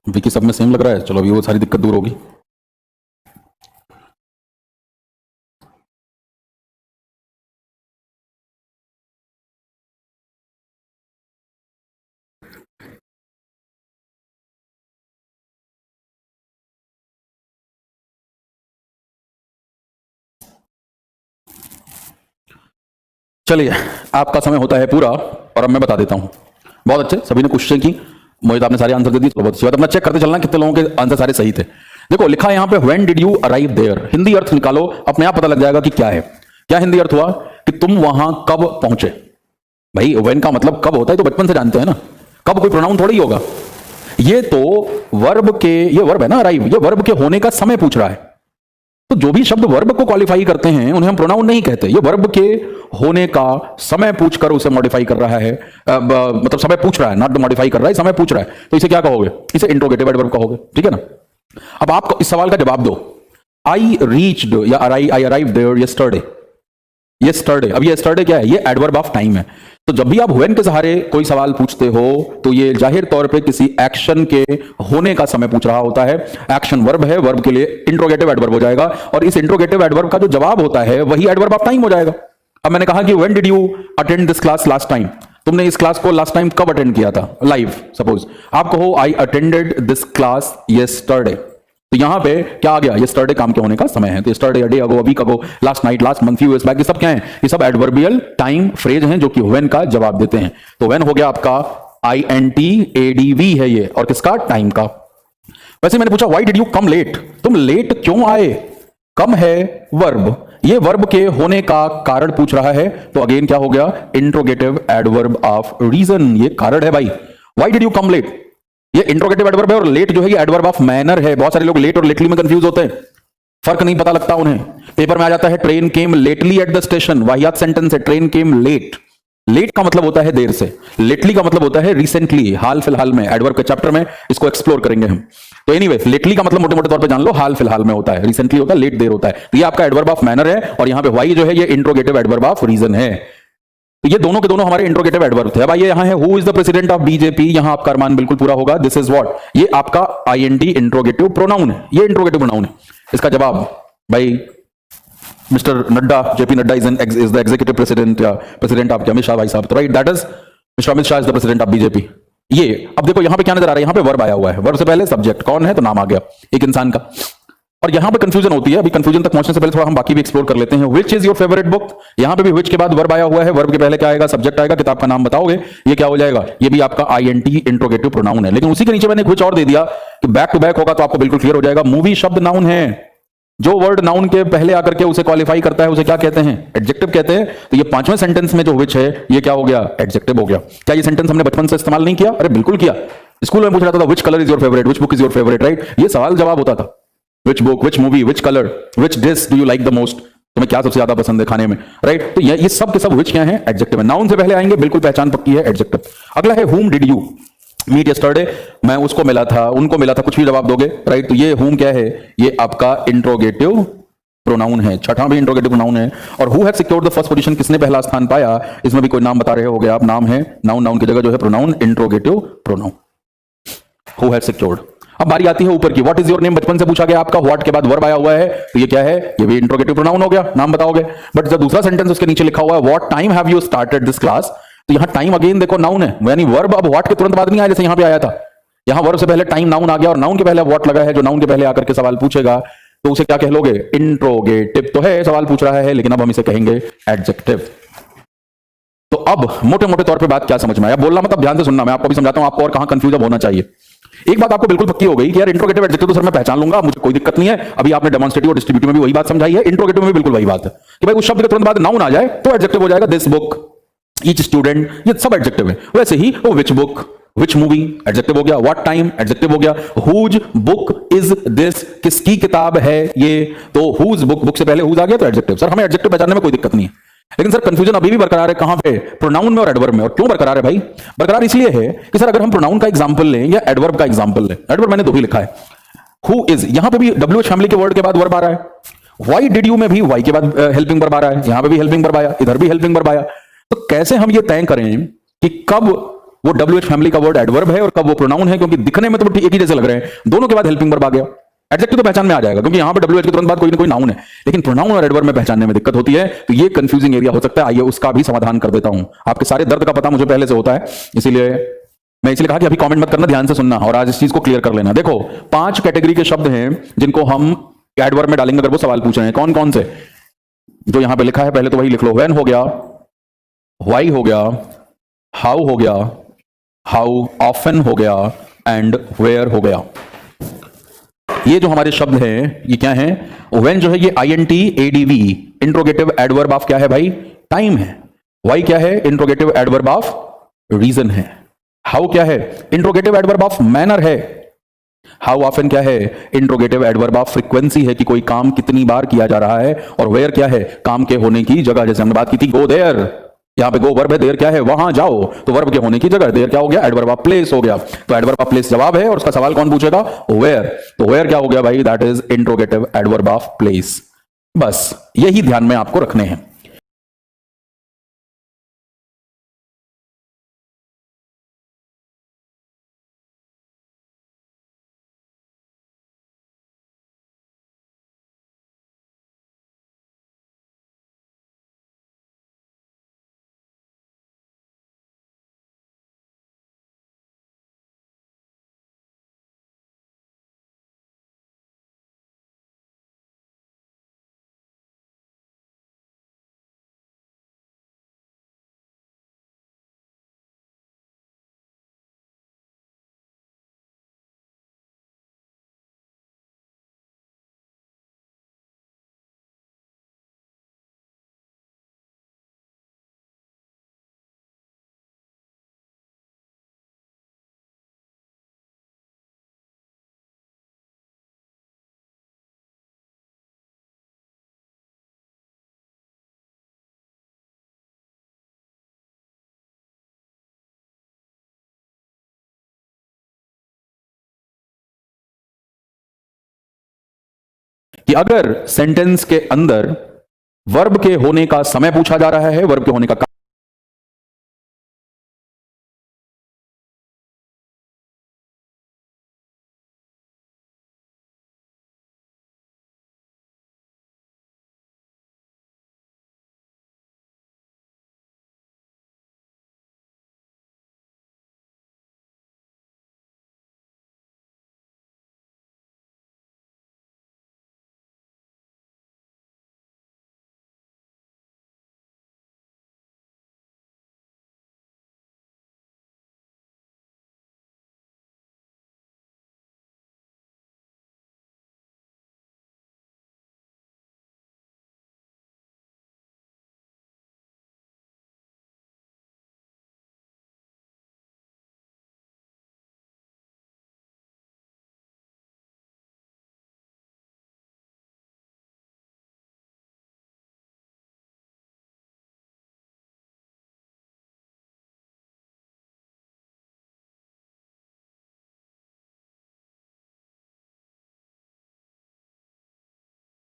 विकी सब में सेम लग रहा है. चलो अभी वो सारी दिक्कत दूर होगी. चलिए, आपका समय होता है पूरा और अब मैं बता देता हूं. बहुत अच्छे, सभी ने कोशिशें की. मोहित आपने सारे आंसर दे दिए, तो बहुत अच्छी बात. अपना चेक करते चलना कितने लोगों के आंसर सारे सही थे. देखो लिखा है यहां पे when did you arrive there. Hindi अर्थ निकालो, अपने आप पता लग जाएगा कि क्या है. क्या हिंदी अर्थ हुआ कि तुम वहां कब पहुंचे. भाई व्हेन का मतलब कब होता है तो बचपन से जानते हैं ना. कब कोई प्रोनाउन थोड़ी होगा. ये तो वर्ब के, ये वर्ब है ना अराइव, ये वर्ब के होने का समय पूछ रहा है. तो जो भी शब्द वर्ब को क्वालिफाई करते हैं उन्हें हम प्रोनाउन नहीं कहते. ये वर्ब के होने का समय पूछकर उसे मॉडिफाई कर रहा है. मतलब समय पूछ रहा है, नॉट मॉडिफाई कर रहा है, समय पूछ रहा है. तो इसे क्या कहोगे? इसे इंट्रोगेटिव एडवर्ब कहोगे. ठीक है ना. अब आप इस सवाल का जवाब दो. आई रीच्ड या I arrived there yesterday. Yesterday. अब यस्टरडे क्या है? ये एडवर्ब ऑफ टाइम है। तो जब भी आप व्हेन के सहारे कोई सवाल पूछते हो तो ये जाहिर तौर पे किसी एक्शन के होने का समय पूछ रहा होता है। एक्शन वर्ब है, वर्ब के लिए इंट्रोगेटिव एडवर्ब हो जाएगा, और इस इंट्रोगेटिव एडवर्ब का जो जवाब होता है वही एडवर्ब ऑफ टाइम हो जाएगा। अब मैंने कहा कि when did you attend this class last time? तुमने इस क्लास को लास्ट टाइम कब अटेंड किया था लाइव? सपोज आप कहो I attended this class yesterday, तो यहां पे क्या आ गया? यस्टरडे काम के होने का समय है। तो yesterday, day ago, week ago, last night, last month, few years back, ये सब क्या है? ये सब एडवर्बियल टाइम फ्रेज हैं जो कि व्हेन का जवाब देते हैं। तो व्हेन हो गया आपका INTADV है ये, और किसका? टाइम का। वैसे मैंने पूछा why did you come late? तुम लेट क्यों आए? कम है वर्ब, ये वर्ब के होने का कारण पूछ रहा है, तो अगेन क्या हो गया? इंट्रोगेटिव एडवर्ब ऑफ रीजन, ये कारण है भाई। Why did you come late, ये इंट्रोगेटिव एडवर्ब है, और लेट जो है ये एडवर्ब ऑफ मैनर है। बहुत सारे लोग लेट और लेटली में कंफ्यूज होते हैं, फर्क नहीं पता लगता उन्हें। पेपर में आ जाता है train came lately at the station, वाहियात सेंटेंस है। ट्रेन केम लेट, लेट का मतलब होता है देर से, लेटली का मतलब होता है रिसेंटली, हाल फिलहाल में। एडवर्ब के चैप्टर में इसको एक्सप्लोर करेंगे हम। तो एनीवे, लेटली का मतलब मोटे मोटे तौर पे जान लो, हाल फिलहाल में होता है, रिसेंटली होता है, लेट देर होता है। तो ये आपका एडवर्ब ऑफ मैनर है, और यहां पे वाई जो है ये इंट्रोगेटिव एडवर्ब ऑफ रीजन है। तो ये दोनों के दोनों हमारे इंट्रोगेटिव एडवर्ब थे। अब आइए यहां है who is the president of BJP, यहां आपका अरमान बिल्कुल पूरा होगा। दिस इज व्हाट, ये आपका INT इंट्रोगेटिव प्रोनाउन है, ये इंट्रोगेटिव प्रोनाउन है। इसका जवाब भाई mister Nadda, JP Nadda is the executive president, या प्रेसिडेंट आपके अमित शाह भाई साहब, तो right, that is mister Amit Shah is the president of BJP. ये अब देखो यहां पे क्या नजर आ रहा है? यहां पे वर्ब आया हुआ है, वर्ब से पहले सब्जेक्ट कौन है? तो नाम आ गया एक इंसान का। और यहां पे कंफ्यूजन होती है, अभी कंफ्यूजन तक पहुंचने से पहले थोड़ा हम बाकी भी एक्सप्लोर कर लेते हैं। Which is your favourite book, यहां पे भी विच के बाद वर्ब आया हुआ है, वर्ब के पहले क्या आएगा? सब्जेक्ट आएगा, किताब का नाम बताओगे, ये क्या हो जाएगा? ये भी आपका INT इंट्रोगेटिव प्रोनाउन है। लेकिन उसी के नीचे मैंने विच और दे दिया कि बैक टू बैक होगा तो आपको बिल्कुल क्लियर हो जाएगा। मूवी शब्द नाउन है, जो वर्ड नाउन के पहले आकर के उसे क्वालिफाई करता है उसे क्या कहते हैं? एडजेक्टिव कहते हैं। तो ये पांचवें सेंटेंस में जो विच है ये क्या हो गया? एडजेक्टिव हो गया। क्या ये सेंटेंस हमने बचपन से इस्तेमाल नहीं किया? अरे बिल्कुल किया। स्कूल में पूछ रहा था which colour is your favourite, which book is your favourite, right? ये सवाल जवाब होता था। Which book, which movie, which colour, which dish do you like the most, तुम्हें क्या सबसे ज्यादा पसंद है खाने में, राइट? तो ये सब के सब विच क्या है? एडजेक्टिव है। नाउन से पहले आएंगे, बिल्कुल पहचान पक्की है, एडजेक्टिव। अगला है whom did you meet yesterday, मैं उसको मिला था, उनको मिला था, कुछ भी जवाब दोगे, राइट? तो ये whom क्या है? ये आपका इंट्रोगेटिव प्रोनाउन है, छठा भी इंट्रोगेटिव प्रोनाउन है। और who has secured the first position, किसने पहला स्थान पाया? इसमें भी कोई नाम बता रहे होगे आप, नाम है, नाउन, नाउन की जगह जो है pronoun, interrogative pronoun, who has secured. अब बारी आती है ऊपर की, व्हाट इज योर नेम, बचपन से पूछा गया आपका, व्हाट के बाद वर्ब आया हुआ है, तो ये क्या है? ये भी इंट्रोगेटिव प्रोनाउन हो गया, नाम बताओगे। बट जब दूसरा सेंटेंस उसके नीचे लिखा हुआ है what time have you started this class, तो यहां टाइम अगेन देखो नाउन है, यानी वर्ब अब व्हाट के तुरंत बाद नहीं आया जैसे यहां पे आया था। यहां वर्ब से पहले टाइम नाउन आ गया, और नाउन के पहले व्हाट लगा है, जो नाउन के पहले आकर के सवाल पूछेगा तो उसे क्या कह लोगे? इंट्रोगेटिव तो है, सवाल पूछ रहा है, लेकिन अब हम इसे कहेंगे एडजेक्टिव। तो अब मोटे मोटे तौर पे बात क्या समझ में आया? बोलना मतलब ध्यान से सुनना, मैं आपको भी समझाता हूं आपको और कहां कंफ्यूज होना चाहिए। एक बात आपको बिल्कुल पक्की हो गई कि यार इंट्रोगेटिव एडजेक्टिव तो सर मैं पहचान लूंगा, मुझे कोई दिक्कत नहीं है। अभी आपने डेमोन्स्ट्रेटिव और डिस्ट्रीब्यूटिव में भी वही बात समझाई है, इंट्रोगेटिव में भी बिल्कुल वही बात है कि भाई उस शब्द के तुरंत बाद नाउन आ जाए तो एडजेक्टिव हो जाएगा। दिस बुक, ईच स्टूडेंट, ये सब एडजेक्टिव है। वैसे ही वो which book, which movie adjective हो गया, व्हाट टाइम एडजेक्टिव हो गया, हुज बुक इज दिस, किसकी किताब है ये, तो हुज बुक, बुक से पहले हुज आ गया तो एडजेक्टिव। सर हमें एडजेक्टिव पहचानने में कोई दिक्कत नहीं है, लेकिन सर कंफ्यूजन अभी भी बरकरार है, कहां पे? प्रोनाउन में और एडवर्ब में। और क्यों बरकरार है भाई? बरकरार इसलिए है कि सर अगर हम प्रोनाउन का एग्जांपल लें या एडवर्ब का एग्जांपल लें, एडवर्ब मैंने दो ही लिखा है, हु इज, यहां पे भी WH फैमिली के वर्ड के बाद वर्ब आ रहा है, व्हाई डिड यू में भी वाई के बाद हेल्पिंग वर्ब आ रहा है, यहां पे भी हेल्पिंग वर्ब आया, इधर भी हेल्पिंग वर्ब आया। तो कैसे हम ये तय करें कि कब वो WH फैमिली का वर्ड एडवर्ब है और कब वो प्रोनाउन है? क्योंकि दिखने में तो एक ही जैसे लग रहे हैं, दोनों के बाद हेल्पिंग वर्ब आ गया। एडजेक्टिव तो पहचान में आ जाएगा क्योंकि यहां पे WH के तुरंत बाद कोई ना कोई नाउन है, लेकिन प्रोनाउन और एडवर्ब में पहचानने में दिक्कत होती है। तो ये कंफ्यूजिंग एरिया हो सकता है, आइए उसका भी समाधान कर देता हूं। आपके सारे दर्द का पता मुझे पहले से होता है, इसीलिए मैं इसलिए कहा कि अभी कमेंट मत करना, ध्यान से सुनना और आज इस चीज को क्लियर कर लेना। देखो 5 कैटेगरी के शब्द हैं जिनको हम एडवर्ब में डालेंगे अगर वो सवाल पूछ रहे हैं। कौन कौन से? जो यहां पे लिखा है पहले तो वही लिख लो। व्हेन हो गया, व्हाई हो गया, हाउ हो गया, हाउ ऑफन हो गया, एंड वेयर हो गया। ये जो हमारे शब्द हैं ये क्या हैं? व्हेन जो है ये INT ADV interrogative adverb of क्या है भाई? टाइम है। व्हाई क्या है? इंट्रोगेटिव एडवर्ब ऑफ रीजन है। हाउ क्या है? इंट्रोगेटिव एडवर्ब ऑफ मैनर है। हाउ ऑफन क्या है? इंट्रोगेटिव एडवर्ब ऑफ फ्रीक्वेंसी है कि कोई काम कितनी बार किया जा रहा है। और वेयर क्या है? काम के होने की जगह, जैसे हमने बात की थी गो देयर, यहां पे गो वर्ब है, देयर क्या है? वहां जाओ, तो वर्ब के होने की जगह, देयर क्या हो गया? एडवर्ब ऑफ प्लेस हो गया। तो एडवर्ब ऑफ प्लेस जवाब है और उसका सवाल कौन पूछेगा? वेयर। तो वेयर क्या हो गया भाई? That is interrogative adverb of place. बस यही ध्यान में आपको रखने हैं। कि अगर सेंटेंस के अंदर वर्ब के होने का समय पूछा जा रहा है, वर्ब के होने का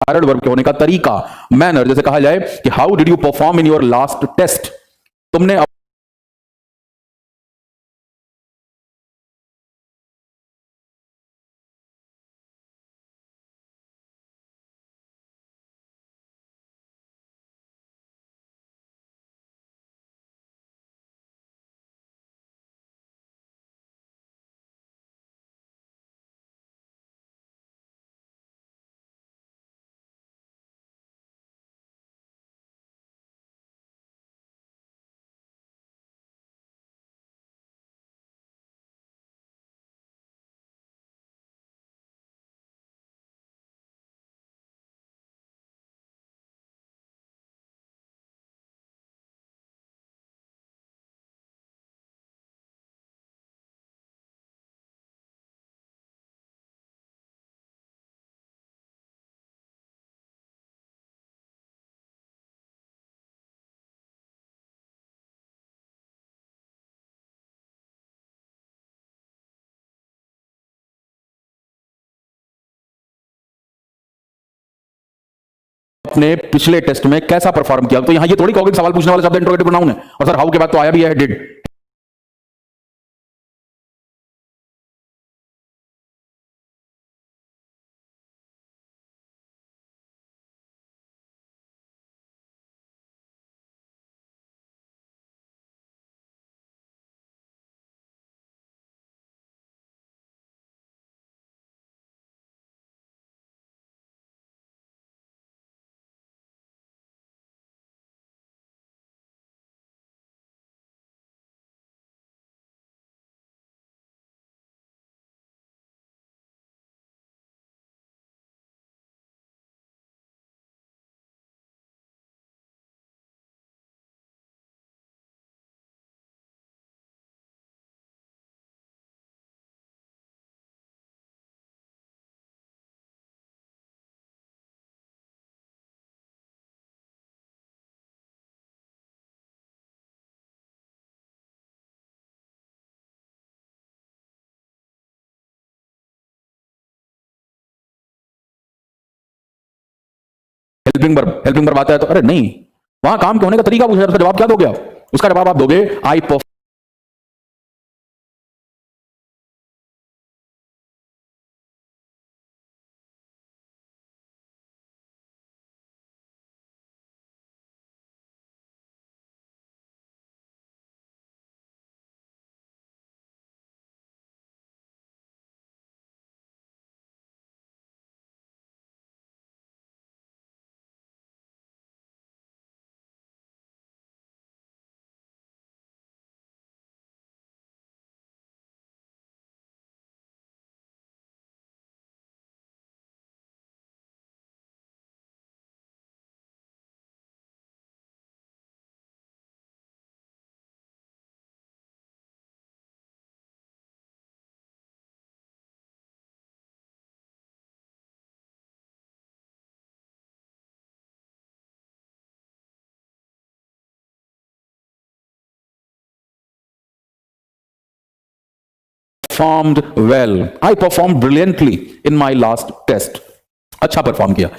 कारण वर्ब के होने का तरीका, मैनर, जैसे कहा जाए कि how did you perform in your last test, तुमने अपने पिछले टेस्ट में कैसा परफॉर्म किया, तो यहां ये थोड़ी कहोगे सवाल पूछने वाला शब्द इंट्रोगेटिव प्रोनाउन है, और सर हाउ के बाद तो आया भी है डिड। हेल्पिंग वर्ब आता है तो अरे नहीं, वहां काम के होने का तरीका पूछा, उसका जवाब क्या दोगे आप? उसका जवाब आप दोगे आई performed well, I performed brilliantly in my last test. अच्छा परफॉर्म किया।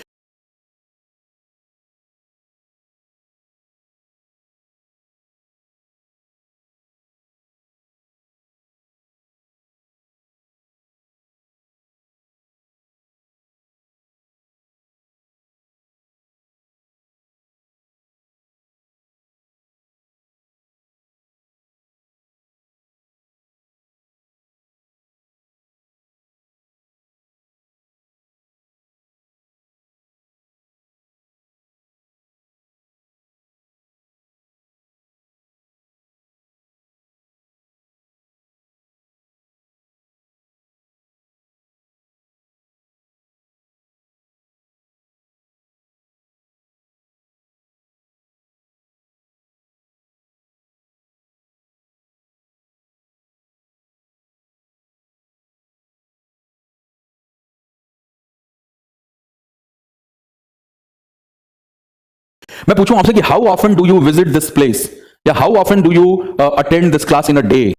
मैं पूछूं आपसे कि how often do you visit this place, या how often do you attend this class in a day?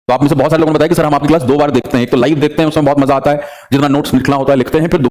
तो आप में से बहुत सारे लोगों ने बताया कि सर हम आपकी क्लास 2 बार देखते हैं, एक तो लाइव देखते हैं उसमें बहुत मजा आता है, जितना नोट्स लिखना होता है लिखते हैं, फिर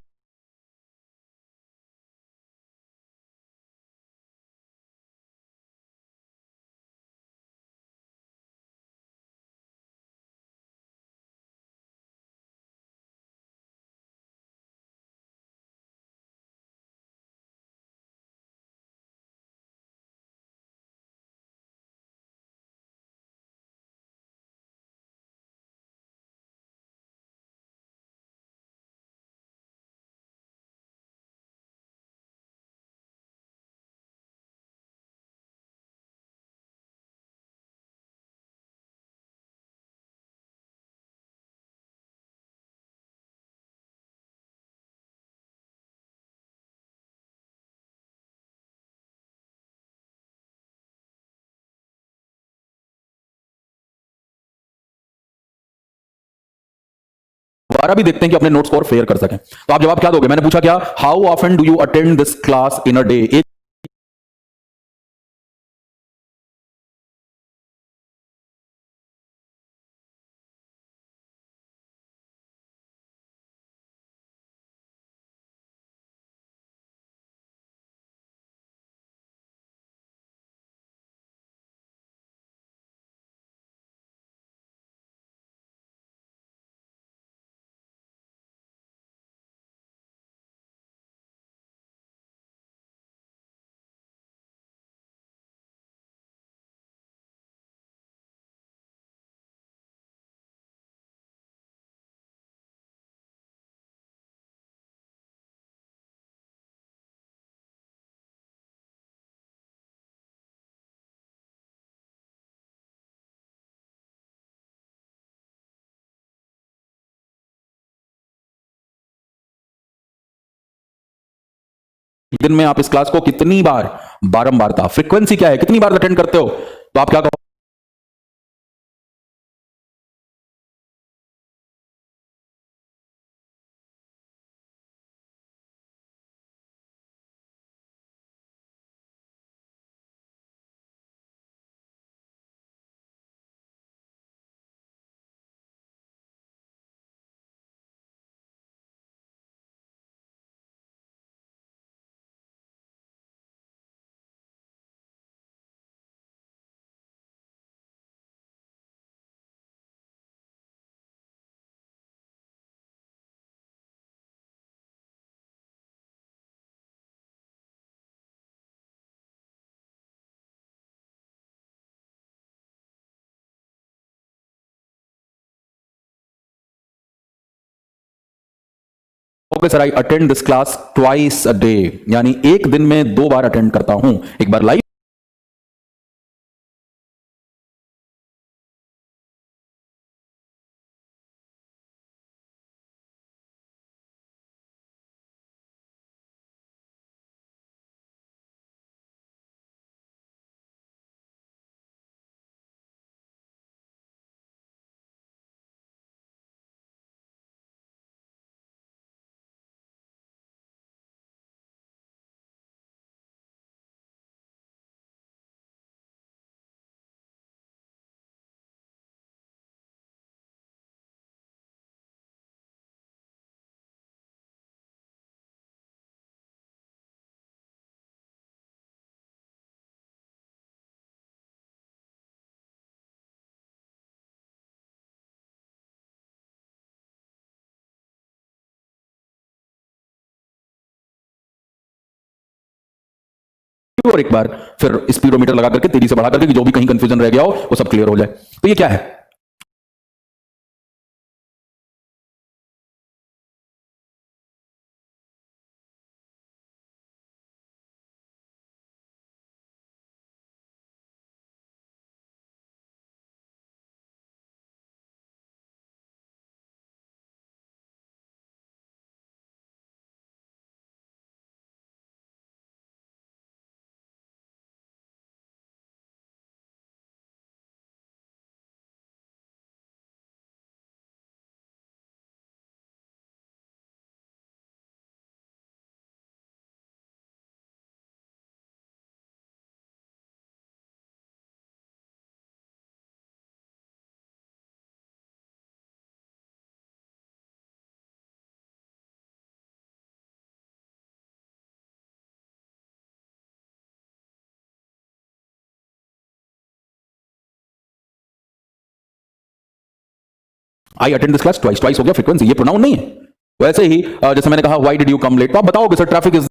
दोबारा भी देखते हैं कि अपने नोट्स को और फेयर कर सकें। तो आप जवाब क्या दोगे? मैंने पूछा क्या, how often do you attend this class in a day? एक दिन में आप इस क्लास को कितनी बार, बारंबार था, फ्रीक्वेंसी क्या है, कितनी बार अटेंड करते हो? तो आप क्या कहो? Okay sir, I attend this class twice a day, यानी एक दिन में 2 बार अटेंड करता हूं, एक बार लाइव। और एक बार फिर स्पीडोमीटर लगा करके तेजी से बढ़ा करके कि जो भी कहीं कंफ्यूजन रह गया हो वो सब क्लियर हो जाए। तो ये क्या है? I attend this class twice, twice हो गया फ्रीक्वेंसी, ये प्रोनाउन नहीं है। वैसे ही जैसे मैंने कहा why did you come late, तो आप बताओगे सर ट्रैफिक इज